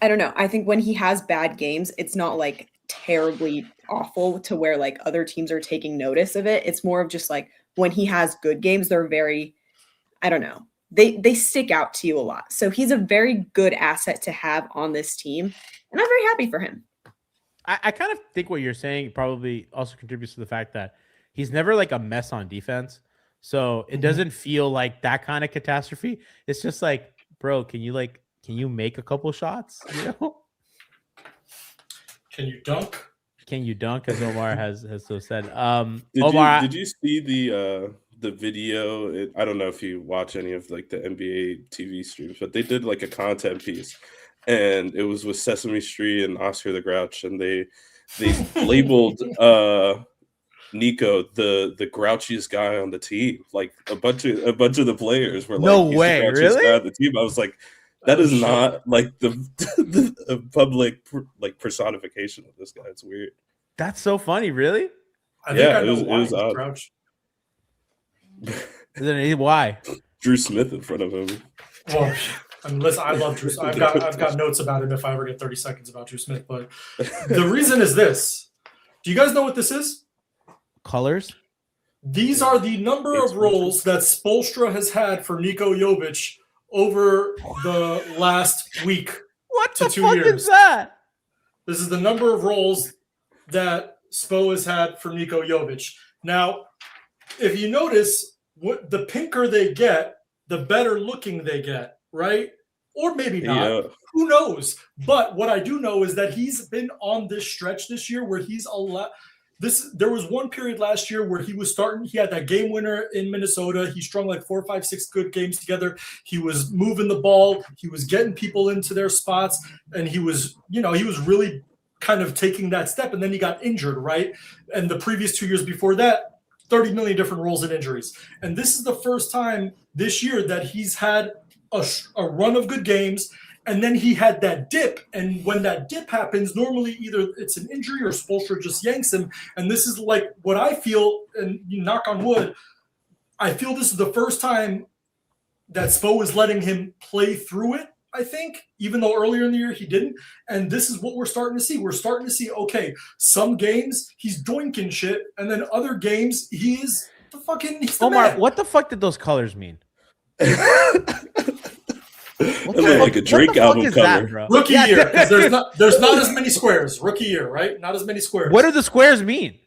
I don't know. I think when he has bad games, it's not like terribly awful to where like other teams are taking notice of it. It's more of just like when he has good games, they're very, I don't know, they stick out to you a lot. So he's a very good asset to have on this team, and I'm very happy for him. I kind of think what you're saying probably also contributes to the fact that he's never like a mess on defense. So it doesn't feel like that kind of catastrophe. It's just like, bro, can you make a couple shots? You know? Can you dunk? Can you dunk, as Omar has so said? Did you see the video? I don't know if you watch any of like the NBA TV streams, but they did like a content piece, and it was with Sesame Street and Oscar the Grouch, and they labeled Nico the grouchiest guy on the team. Like a bunch of the players were like, no he's way, the grouchiest really? guy on the team. I was like, that is not like the public like personification of this guy. It's weird. That's so funny, really? I think I know why it was he's odd. Grouch. Why? Drew Smith in front of him. Well, I mean, listen, I love Drew. I've got notes about him if I ever get 30 seconds about Drew Smith. But the reason is this. Do you guys know what this is? Colors? These are the number of roles that Spoelstra has had for Nico Jovic over the last week. What to the 2 fuck years. is that? This is the number of roles that Spo has had for Nico Jovic. Now, if you notice, what the pinker they get, the better looking they get, right? Or maybe not. Yeah. Who knows? But what I do know is that he's been on this stretch this year where he's there was one period last year where he was starting. He had that game winner in Minnesota. He strung like 4, 5, 6 good games together. He was moving the ball. He was getting people into their spots, and he was really kind of taking that step. And then he got injured, right? And the previous 2 years before that, 30 million different roles and injuries. And this is the first time this year that he's had a run of good games. And then he had that dip. And when that dip happens, normally either it's an injury or Spoelstra just yanks him. And this is like what I feel, and you knock on wood, I feel this is the first time that Spo is letting him play through it, I think, even though earlier in the year he didn't. And this is what we're starting to see. We're starting to see, okay, some games he's doinking shit, and then other games he's the Omar, man. what the fuck did those colors mean? It looked like a Drake album cover. Bro? Rookie year, because there's not as many squares. Rookie year, right? Not as many squares. What do the squares mean?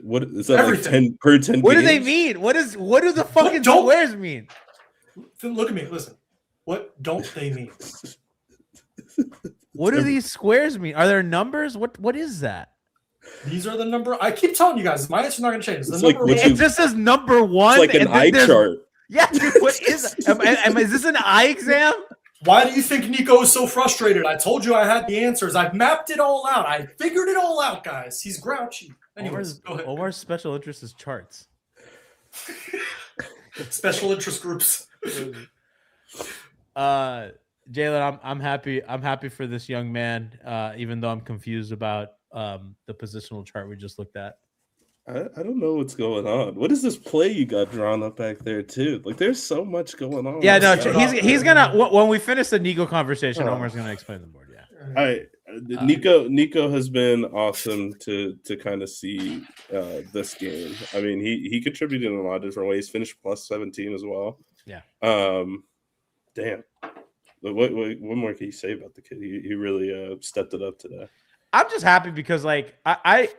What is that? Everything. Like 10 per 10 What do games? they mean? What do the fucking Don't- squares mean? Look at me. Listen. What don't they mean? What do these squares mean? Are there numbers? What is that? These are the number. I keep telling you guys, my answer's not going to change. The It's like number what one- It just says number one. It's like an and then eye there's- chart. Yeah, dude, what is that? Is this an eye exam? Why do you think Nico is so frustrated? I told you I had the answers. I've mapped it all out. I figured it all out, guys. He's grouchy. Anyways, go ahead. Omar's special interest is charts. Special interest groups. Jaaylan, I'm happy. I'm happy for this young man, even though I'm confused about the positional chart we just looked at. I don't know what's going on. What is this play you got drawn up back there too? Like there's so much going on. Yeah, no, Let's he's gonna when we finish the Nico conversation, Omar's gonna explain the board. Yeah. All right. Nico has been awesome to kind of see this game. I mean, he contributed in a lot of different ways. Finished plus 17 as well. Yeah. Damn. What more can you say about the kid? He really stepped it up today. I'm just happy because like I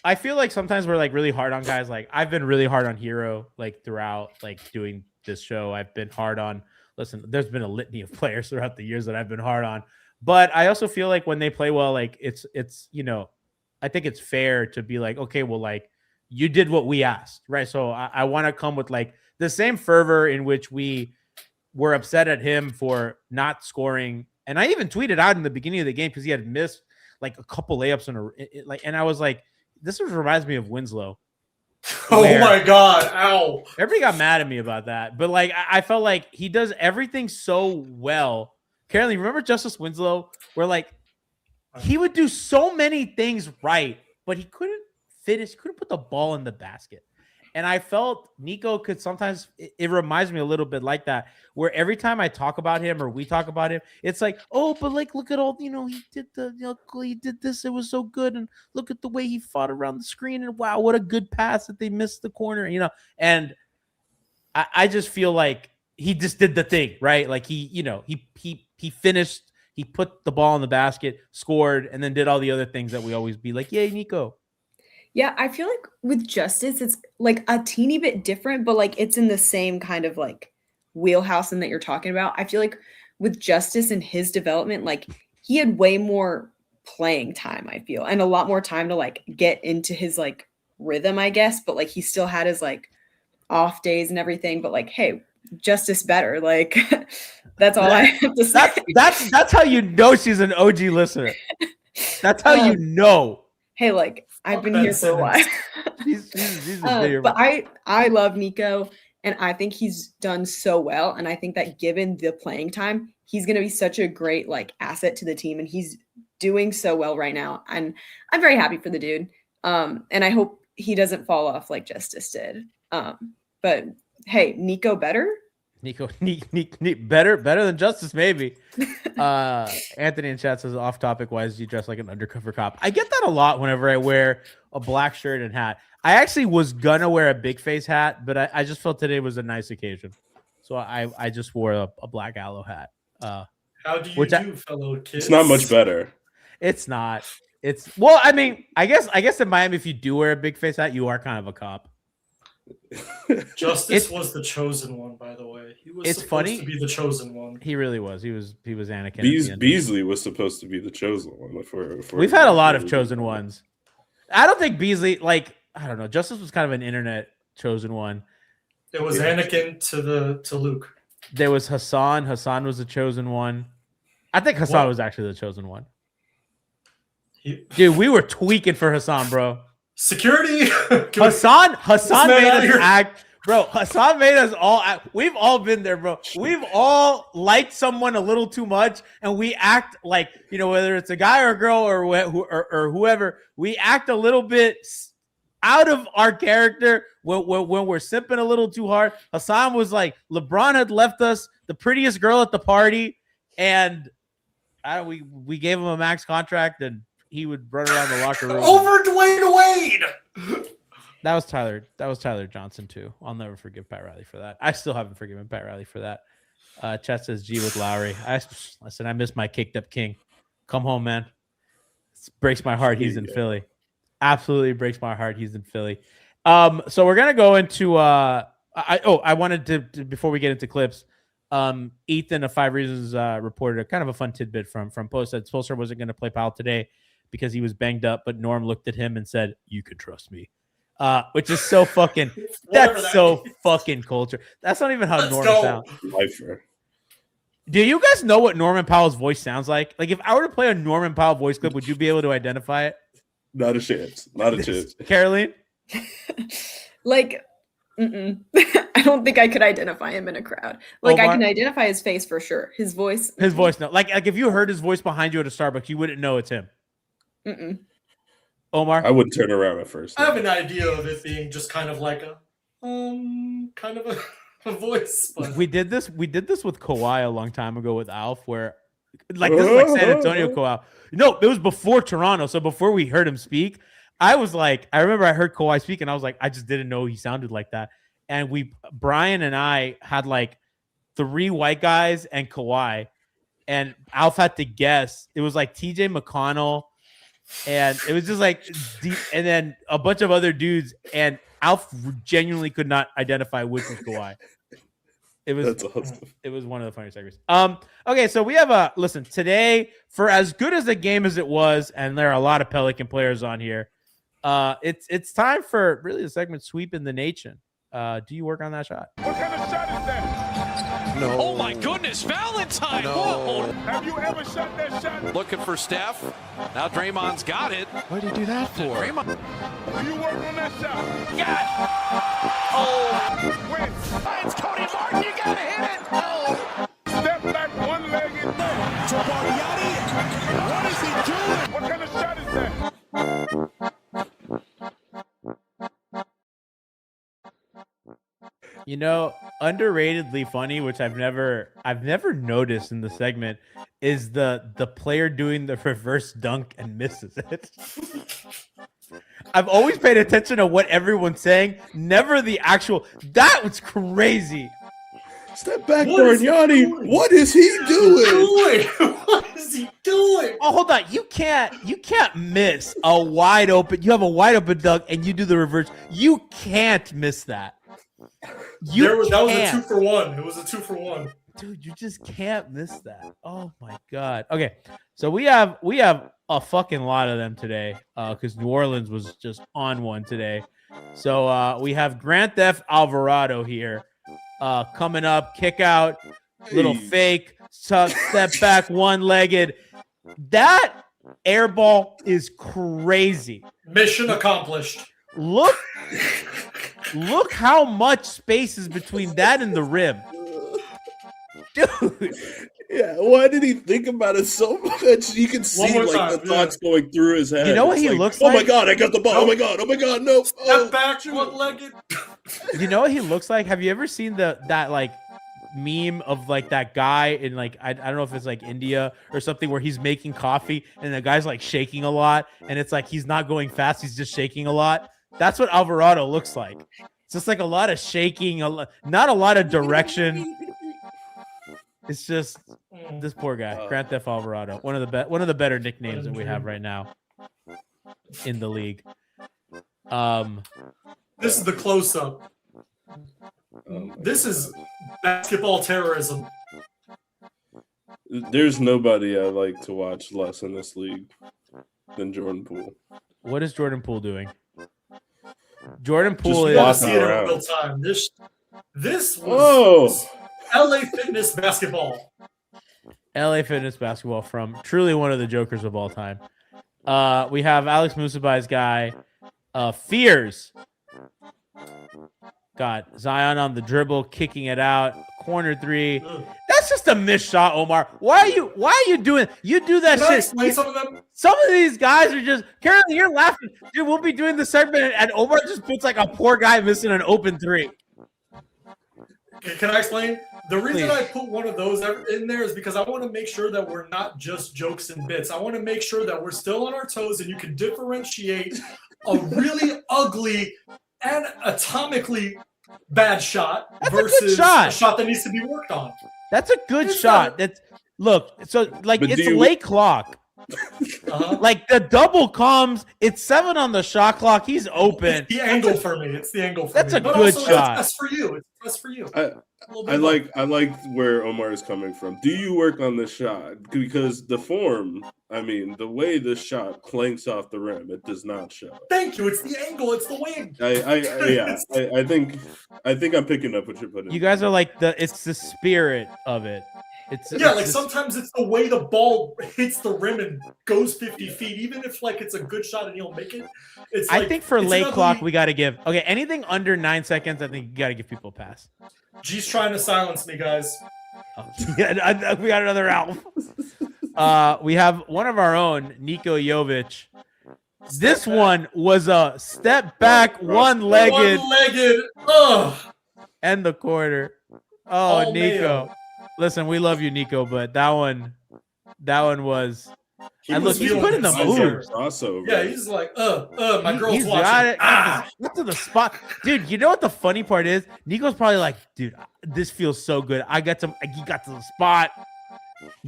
I feel like sometimes we're like really hard on guys. Like I've been really hard on Hero like throughout like doing this show. I've been hard on. Listen, there's been a litany of players throughout the years that I've been hard on, but I also feel like when they play well, like it's I think it's fair to be like, okay, well, like you did what we asked, right? So I want to come with like the same fervor in which we were upset at him for not scoring. And I even tweeted out in the beginning of the game because he had missed like a couple layups and I was like, this reminds me of Winslow. Oh my God. Ow. Everybody got mad at me about that. But like I felt like he does everything so well. Caroleen, remember Justice Winslow? Where like he would do so many things right, but he couldn't put the ball in the basket. And I felt Nico could sometimes, it reminds me a little bit like that, where every time I talk about him or we talk about him, it's like, oh, but like, look at all, he did this. It was so good. And look at the way he fought around the screen. And wow, what a good pass that they missed the corner, And I just feel like he just did the thing, right? Like he finished, he put the ball in the basket, scored, and then did all the other things that we always be like, yay, Nico. Yeah, I feel like with Justice, it's like a teeny bit different, but like it's in the same kind of like wheelhouse and that you're talking about. I feel like with Justice and his development, like he had way more playing time, I feel, and a lot more time to like get into his like rhythm, I guess. But like he still had his like off days and everything. But like, hey, Justice better. Like that's all I have to say. That's how you know she's an OG listener. That's how you know. Hey, like I've been here for a while. She's a bigger but I love Nico, and I think he's done so well. And I think that given the playing time, he's going to be such a great like asset to the team, and he's doing so well right now. And I'm very happy for the dude. And I hope he doesn't fall off like Justice did. But hey, Nico better. Nico better than Justice, maybe. Anthony in chat says, off topic, why does he dress like an undercover cop? I get that a lot whenever I wear a black shirt and hat. I actually was gonna wear a big face hat, but I just felt today was a nice occasion, so I just wore a black aloe hat. How do you do, fellow kids? It's not much better. It's not. It's well, I mean, I guess in Miami, if you do wear a big face hat, you are kind of a cop. Justice was the chosen one, by the way. He was supposed to be the chosen one. He really was. He was Anakin. Beasley was supposed to be the chosen one. We've had a lot of chosen ones. I don't think Beasley, like, I don't know. Justice was kind of an internet chosen one. It was Anakin to Luke. There was Hassan. Hassan was the chosen one. I think Hassan was actually the chosen one. Dude, we were tweaking for Hassan, bro. Security. Hassan made us act, bro. Hassan made us all act. We've all been there, bro. We've all liked someone a little too much, and we act like, you know, whether it's a guy or a girl or whoever, we act a little bit out of our character when we're simping a little too hard. Hassan was like, LeBron had left us the prettiest girl at the party, and we gave him a max contract, and he would run around the locker room. Over Dwayne Wade. That was Tyler Johnson too. I'll never forgive Pat Riley for that. I still haven't forgiven Pat Riley for that. Chet says G with Lowry. I miss my caked up king. Come home, man. It breaks my heart. He's in Philly. Absolutely breaks my heart. He's in Philly. So we're gonna go into I wanted to before we get into clips. Ethan of 5 Reasons reported a kind of a fun tidbit from Post that Spoelstra wasn't going to play Powell today because he was banged up, but Norm looked at him and said, "You can trust me," which is so fucking. That's so fucking culture. That's not even how Norm sounds. Lifer. Do you guys know what Norman Powell's voice sounds like? Like, if I were to play a Norman Powell voice clip, would you be able to identify it? Not a chance. Not a chance. Caroleen? Like, I don't think I could identify him in a crowd. Like, Omar? I can identify his face for sure. His voice. His voice, no. Like if you heard his voice behind you at a Starbucks, you wouldn't know it's him. Omar? I wouldn't turn around at first. I have an idea of it being just kind of like a kind of a voice. But... We did this with Kawhi a long time ago with Alf, where like this is like San Antonio Kawhi. No, it was before Toronto. So before we heard him speak, I was like, I remember I heard Kawhi speak and I was like, I just didn't know he sounded like that. And Brian and I had like 3 white guys and Kawhi, and Alf had to guess. It was like TJ McConnell, and it was just like deep, and then a bunch of other dudes, and Alf genuinely could not identify which was Kawhi. That's awesome. It was one of the funniest segments. Okay, so we have listen, today, for as good as the game as it was, and there are a lot of Pelican players on here, it's time for really the segment Sweep in the Nation. Do you work on that shot? What kind of shot is that? No. Oh my goodness, Valentine! No. Whoa. Have you ever shot that shot? Looking for Steph. Now Draymond's got it. What did he do that for? Draymond. Do you work on that shot? Yes! Oh! When? It's Cody Martin, you gotta hit it! Oh! Step back, one leg and go. Jabariani, what is he doing? What kind of shot is that? You know, underratedly funny, which I've never noticed in the segment, is the player doing the reverse dunk and misses it. I've always paid attention to what everyone's saying, never the actual. That was crazy. Step back, What is he Bargnani. doing? What is he doing? What is he doing? Oh, hold on. You can't miss a wide open. You have a wide open dunk and you do the reverse. You can't miss that. That was a 2-for-1. It was a 2-for-1. Dude, you just can't miss that. Oh my god. Okay, so we have a fucking lot of them today, because New Orleans was just on one today. So we have Grand Theft Alvarado here, coming up, kick out, little fake, step back, one-legged. That air ball is crazy. Mission accomplished. Look how much space is between that and the rim. Dude. Yeah, why did he think about it so much? You can see the thoughts going through his head. You know what It's he like, looks oh like? my god, I got the ball. Oh my god, no. Step back, one-legged. You know what he looks like? Have you ever seen that like meme of like that guy in like I don't know if it's like India or something where he's making coffee and the guy's like shaking a lot and it's like he's not going fast, he's just shaking a lot. That's what Alvarado looks like. It's just like a lot of shaking, not a lot of direction. It's just this poor guy, Grand Theft Alvarado, one of the better nicknames that we have right now in the league. This is the close-up. This is basketball terrorism. There's nobody I like to watch less in this league than Jordan Poole. What is Jordan Poole doing? Jordan Just Poole You gotta is see it in real time. This was Oh, LA Fitness basketball. LA Fitness basketball from truly one of the jokers of all time. We have Alex Musabai's guy, Fears. Got Zion on the dribble, kicking it out, corner three. That's just a missed shot, Omar. Why are you doing? You do that Can I shit. explain some of them? Some of these guys are just. Caroleen, you're laughing, dude. We'll be doing the segment, and Omar just puts like a poor guy missing an open three. Can I explain? The reason Please. I put one of those in there is because I want to make sure that we're not just jokes and bits. I want to make sure that we're still on our toes and you can differentiate a really ugly and atomically bad shot That's a good versus shot. a shot that needs to be worked on. That's a good It's shot. not- That's look. So like But it's do you- late clock. Uh-huh. Like the double comes. It's 7 on the shot clock. He's open. It's the angle for me. It's the angle for That's me. a But good also, shot. It's best for you. It's best for you. I like where Omar is coming from. Do you work on this shot? Because the form, I mean, the way this shot clanks off the rim, it does not show. Thank you. It's the angle. It's the wing. I think I'm picking up what you're putting. You guys are like it's the spirit of it. It's Yeah, like just- sometimes it's the way the ball hits the rim and goes 50 feet, even if like it's a good shot and you'll make it. It's I like, think for it's late an clock ugly- we got to give. Okay, anything under 9 seconds, I think you got to give people a pass. G's trying to silence me, guys. Oh, yeah, we got another out. We have one of our own, Nico Jovic. This one was a step back, one-legged, One-legged. Ugh. and the quarter. Oh, All Nico. mayo. Listen, we love you, Nico, but that one was. He And was look, he's feeling putting the himself moves. here. Crossover. Yeah, he's like, my girl's He's watching. got it. Ah. Got to the spot, dude. You know what the funny part is? Nico's probably like, dude, this feels so good. He got to the spot,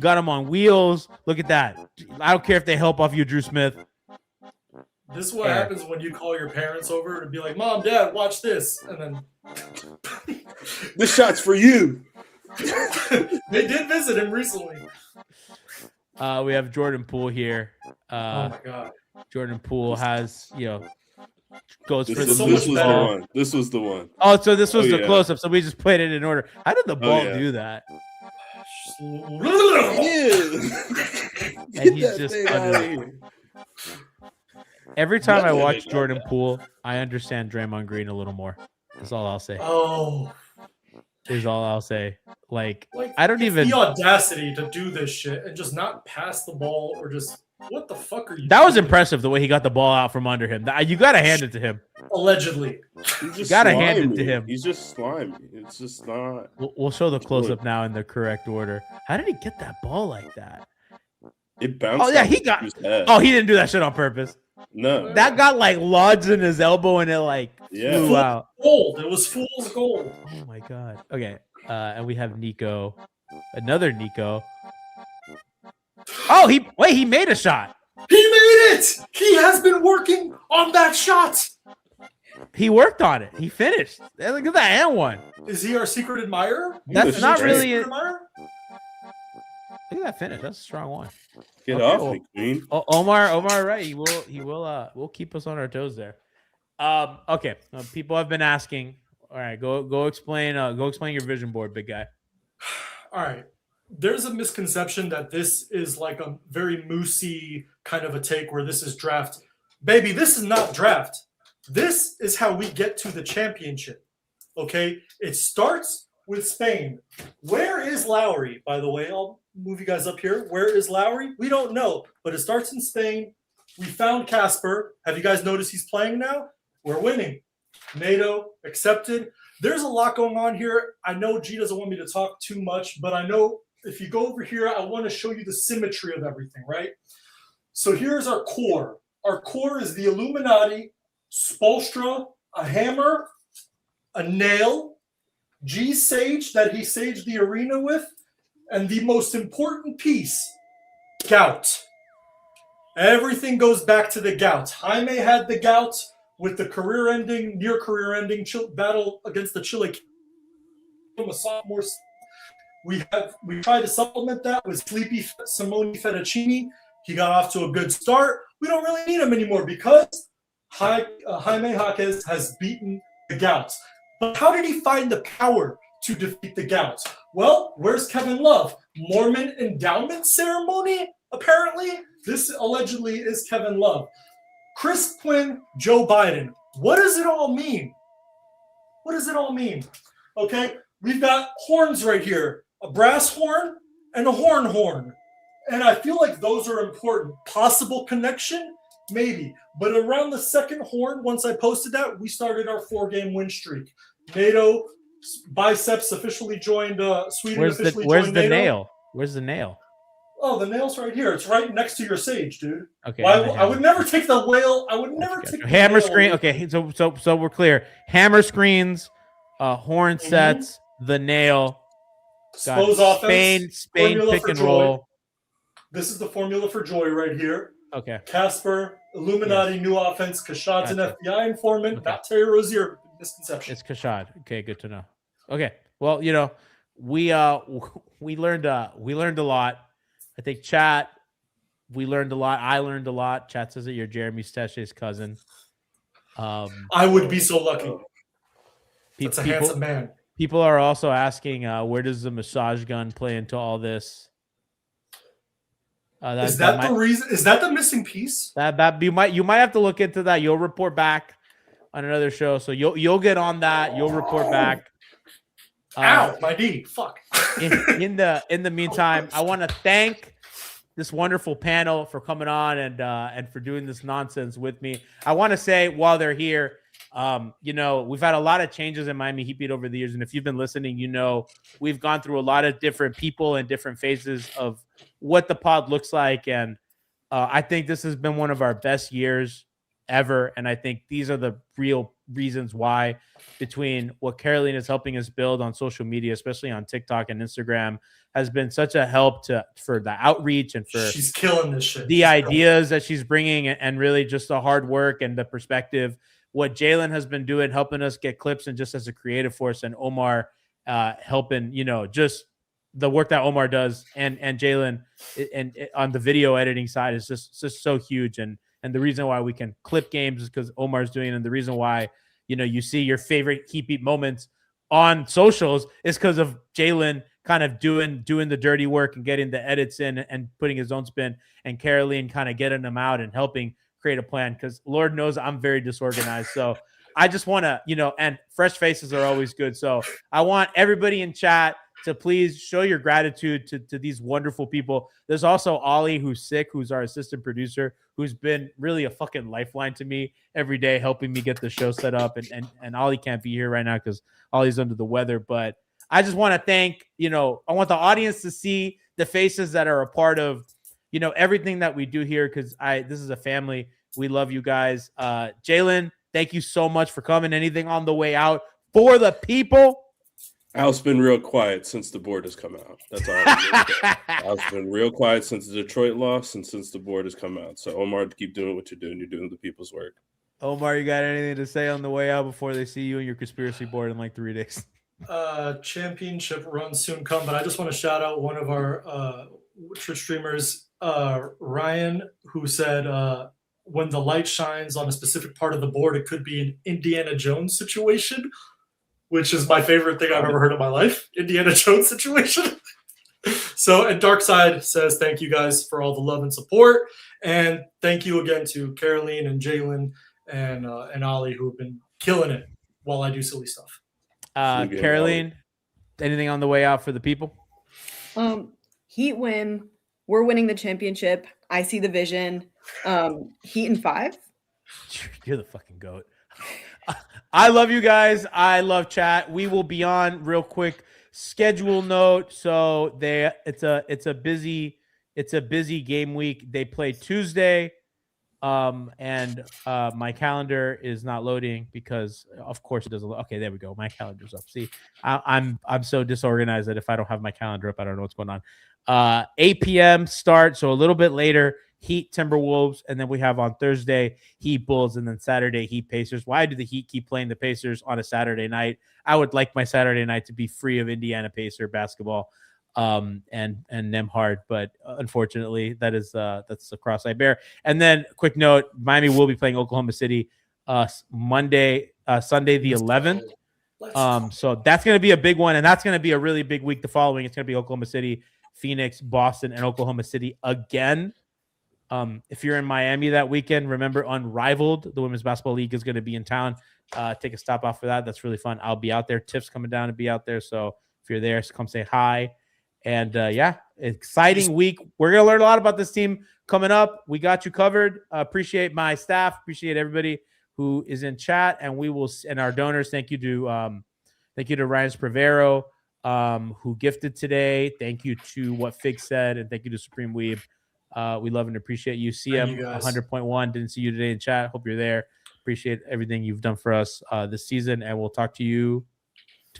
got him on wheels. Look at that. I don't care if they help off you, Drew Smith. This is what Yeah. happens when you call your parents over to be like, Mom, Dad, watch this. And then This shot's for you. they did visit him recently. We have Jordan Poole here. Oh my God. Jordan Poole has, goes for the so loose much was better. the one. This was the one. Oh, so this was Oh, the yeah. close-up. So we just put it in order. How did the ball yeah. do that? Yeah. And he's just under it. here. Every time I Yeah, watch they got Jordan that. Poole, I understand Draymond Green a little more. That's all I'll say. Oh. Is all I'll say. Like Like, I don't it's even. the audacity to do this shit and just not pass the ball or just what the fuck are you That was doing? impressive the way he got the ball out from under him. You got to hand it to him. Allegedly. He's just Gotta hand it to slimy. him. He's just slimy. It's just not. We'll show the close up now in the correct order. How did he get that ball like that? It bounced. Oh yeah, off he the got. dude's head. Oh, he didn't do that shit on purpose. No. That got like lodged in his elbow and it like Yeah. flew out. Gold. It was fool's gold. Oh my god. Okay. And we have Nico, another Nico. Oh, he made a shot. He made it. He has been working on that shot. He worked on it. He finished. Hey, look at that and one. Is he our secret admirer? That's Is not he really our it. secret admirer? Look at that finish. That's a strong one. Get Okay, off well, me, Queen. Omar, right? He will keep us on our toes there. Okay. People have been asking. All right, go explain your vision board, big guy. All right. There's a misconception that this is like a very moosey kind of a take where this is draft. Baby, this is not draft. This is how we get to the championship. Okay? It starts with Spain. Where is Lowry, by the way? I'll move you guys up here. Where is Lowry? We don't know, but it starts in Spain. We found Casper. Have you guys noticed he's playing now? We're winning. NATO accepted. There's a lot going on here. I know G doesn't want me to talk too much, but I know if you go over here, I want to show you the symmetry of everything, right? So here's our core. Our core is the Illuminati, Spolstra, a hammer, a nail, G's sage that he saged the arena with, and the most important piece, gout. Everything goes back to the gout. Jaime had the gout with the near career-ending battle against the Chile from a sophomore. We tried to supplement that with sleepy Simone Fettuccini. He got off to a good start. We don't really need him anymore because Jaime Jaquez has beaten the gout. But how did he find the power to defeat the gout? Well, where's Kevin Love? Mormon endowment ceremony, apparently? This allegedly is Kevin Love. Chris Quinn, Joe Biden. What does it all mean? What does it all mean? Okay, we've got horns right here. A brass horn and a horn. And I feel like those are important. Possible connection? Maybe. But around the second horn, once I posted that, we started our 4-game win streak. NATO biceps officially joined Sweden. Where's the NATO. nail? Where's the nail? Oh, the nail's right here. It's right next to your sage, dude. Okay. I would never take the whale. I would never take the hammer nail screen. away. Okay, so we're clear. Hammer screens, horn sets, the nail. Spo's offense. Spain formula pick for and joy. roll. This is the formula for joy right here. Okay. Casper, Illuminati, new offense. Kashad's an FBI informant, Okay. not Terry Rozier. Misconception. It's Kashad. Okay, good to know. Okay. Well, we learned a lot. I think chat, we learned a lot. I learned a lot. Chat says that you're Jeremy Stech's cousin. I would be so lucky. That's a handsome man. People are also asking, where does the massage gun play into all this? Is that the reason? Is that the missing piece? That you might have to look into that. You'll report back on another show, so you'll get on that. You'll report back. Ow, my knee. Fuck. in the meantime, I want to thank this wonderful panel for coming on and for doing this nonsense with me. I want to say while they're here, we've had a lot of changes in Miami Heat Beat over the years, and if you've been listening, we've gone through a lot of different people and different phases of what the pod looks like, and I think this has been one of our best years ever, and I think these are the real reasons why, between what Caroleen is helping us build on social media, especially on TikTok and Instagram, has been such a help for the outreach and for she's killing this shit. The ideas that she's bringing and really just the hard work and the perspective. What Jaaylan has been doing, helping us get clips and just as a creative force, and Omar helping, just the work that Omar does and Jaaylan and on the video editing side is just so huge. And the reason why we can clip games is because Omar's doing it. And the reason why, you see your favorite Heat Beat moments on socials is because of Jaaylan kind of doing the dirty work and getting the edits in and putting his own spin, and Caroleen kind of getting them out and helping create a plan, because Lord knows I'm very disorganized. So I just want to, and fresh faces are always good. So I want everybody in chat to please show your gratitude to these wonderful people. There's also Ollie, who's sick, who's our assistant producer, who's been really a fucking lifeline to me every day, helping me get the show set up. And Ollie can't be here right now because Ollie's under the weather. But I just want to thank, I want the audience to see the faces that are a part of, everything that we do here, because this is a family. We love you guys. Jaaylan, thank you so much for coming. Anything on the way out for the people? Al's been real quiet since the board has come out. That's all. I'm gonna say. Al's been real quiet since the Detroit loss and since the board has come out. So Omar, keep doing what you're doing. You're doing the people's work. Omar, you got anything to say on the way out before they see you and your conspiracy board in like 3 days? Championship run soon come, but I just want to shout out one of our Twitch streamers, Ryan, who said when the light shines on a specific part of the board, it could be an Indiana Jones situation, which is my favorite thing I've ever heard in my life. Indiana Jones situation. So, and Darkside says, thank you guys for all the love and support. And thank you again to Caroleen and Jaaylan and Ollie, who have been killing it while I do silly stuff. Caroleen, anything on the way out for the people? Heat win. We're winning the championship. I see the vision. Heat in 5. You're the fucking GOAT. I love you guys. I love chat. We will be on real quick schedule note. So it's a busy game week. They play Tuesday. And my calendar is not loading because of course it doesn't. Okay, there we go. My calendar's up. See, I'm so disorganized that if I don't have my calendar up, I don't know what's going on. 8 p.m. start, so a little bit later. Heat Timberwolves, and then we have on Thursday Heat Bulls, and then Saturday Heat Pacers. Why do the Heat keep playing the Pacers on a Saturday night? I would like my Saturday night to be free of Indiana Pacer basketball, and Nemhard, but unfortunately that's the cross I bear. And then quick note: Miami will be playing Oklahoma City Sunday the 11th. So that's going to be a big one, and that's going to be a really big week. The following, it's going to be Oklahoma City, Phoenix, Boston, and Oklahoma City again. If you're in Miami that weekend, remember Unrivaled, the Women's Basketball League, is going to be in town. Take a stop off for that. That's really fun. I'll be out there. Tiff's coming down to be out there. So if you're there, come say hi. And exciting week. We're going to learn a lot about this team coming up. We got you covered. Appreciate my staff. Appreciate everybody who is in chat. And we will, and our donors. Thank you to Ryan Spravero, who gifted today. Thank you to What Fig Said. And thank you to Supreme Weeb. We love and appreciate you. CM 100.1. Didn't see you today in chat. Hope you're there. Appreciate everything you've done for us this season. And we'll talk to you